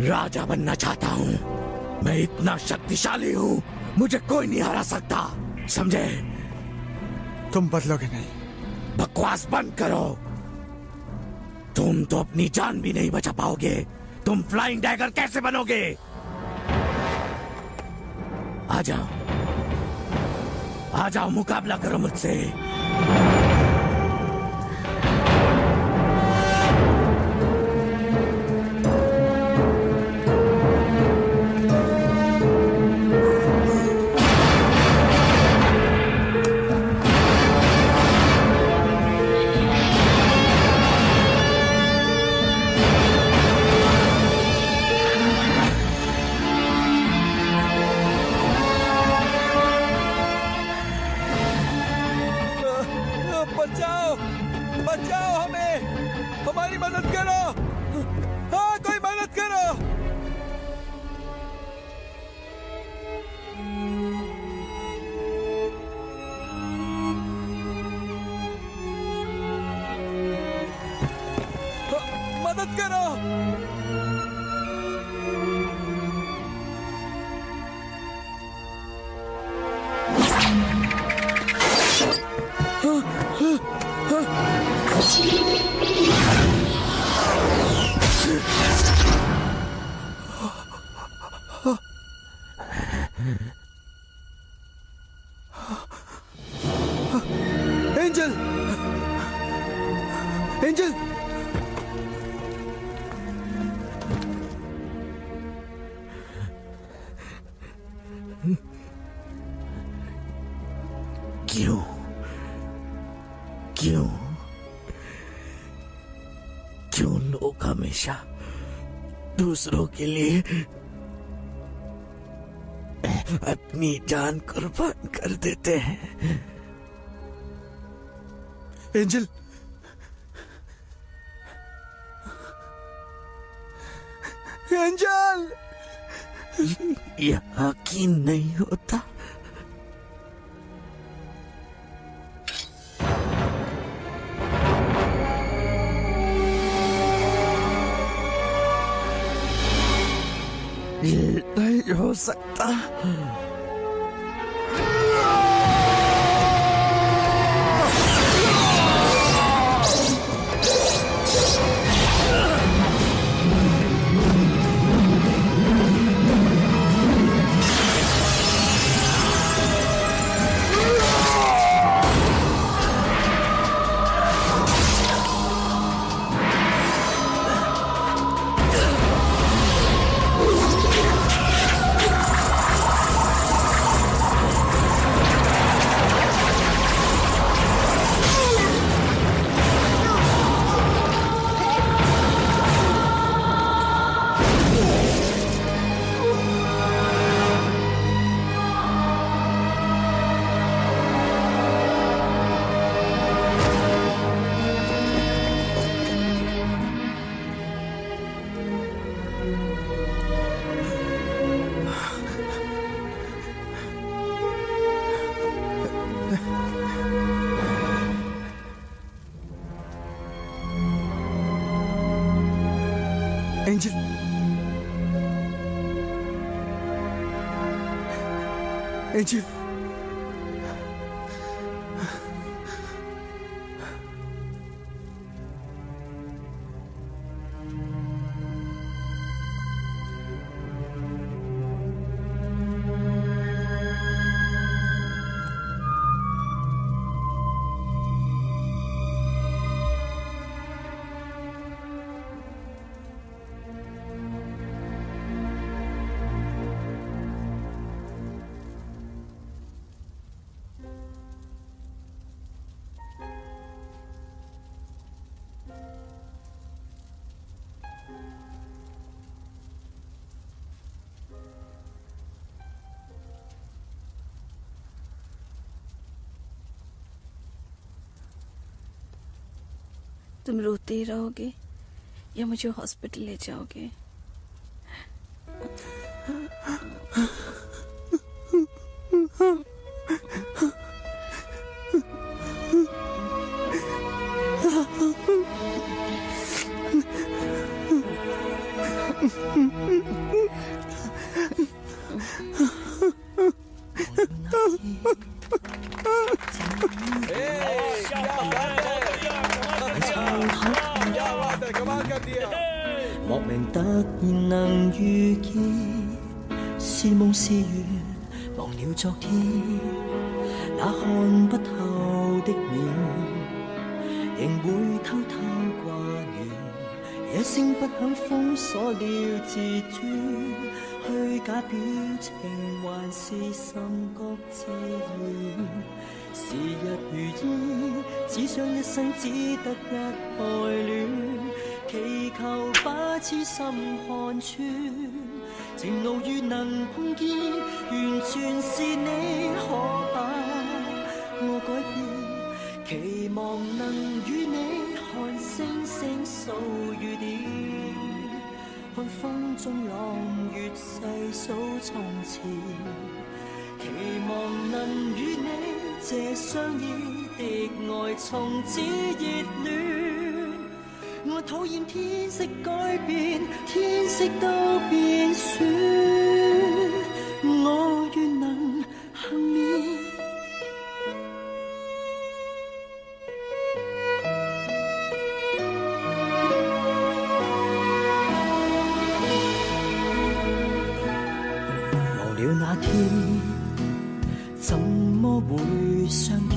Speaker 1: राजा बनना चाहता हूँ। मैं इतना शक्तिशाली हूँ, मुझे कोई नहीं हरा सकता, समझे?
Speaker 3: तुम बदलोगे नहीं।
Speaker 1: बकवास बंद करो। तुम तो अपनी जान भी नहीं बचा पाओगे। तुम फ्लाइंग डैगर कैसे बनोगे? आ जाओ, आ जाओ, मुकाबला करो मुझसे।
Speaker 5: हमेशा दूसरों के लिए अपनी जान कुर्बान कर देते हैं।
Speaker 3: एंजल, एंजल,
Speaker 5: यकीन नहीं होता। ये नहीं हो सकता।
Speaker 3: एंजल, एंजल,
Speaker 15: तुम रोते ही रहोगे या मुझे हॉस्पिटल ले जाओगे?
Speaker 13: 莫名突然能遇見，是夢是緣，忘了昨天那看不透的臉，仍會偷偷掛念。一聲不響封鎖了自尊，虛假表情還是心覺自然。時日如煙，只想一生只得一愛戀。祈求把痴心看穿，情路如能碰見，完全是你可把我改變。期望能與你看星星數雨點，看風中朗月細數從前。期望能與你這相依的愛從此熱戀。我討厭天色改變，天色都變酸，我願能幸免。忘了那天怎麼會相見，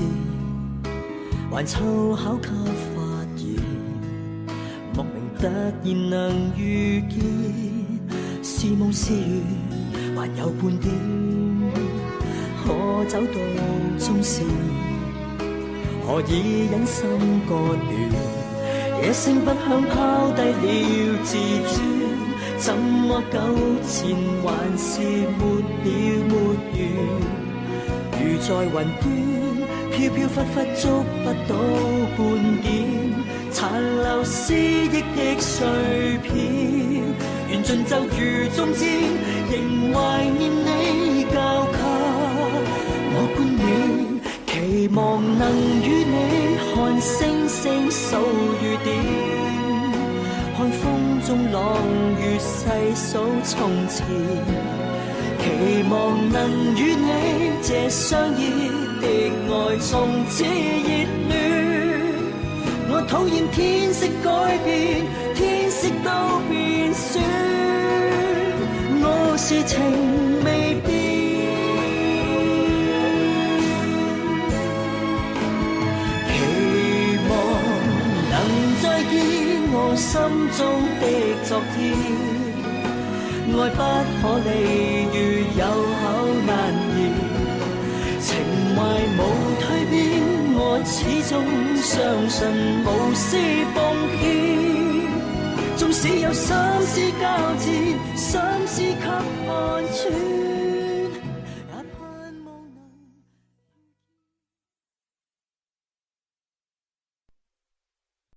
Speaker 13: 還湊巧給發現，莫名突然能遇見，是夢是緣，還有半點，可走到終線，何以忍心割斷？這聲不響拋低了自尊，怎麼糾纏還是沒了沒完？如在雲端，飄飄忽忽捉不到半點，殘留思憶的碎片，緣盡就如終點，仍懷念你教給我觀念，期望能與你看星星數雨點，看風中朗月細數從前，期望能與你這相依的愛從此熱戀。我討厭天色改變，天色都變酸，我是情未變。期望能再見我心中的昨天，愛不可離，如有口難言，情懷無蛻變，我始終相信無私奉獻，縱使有心思交戰，心思給看穿。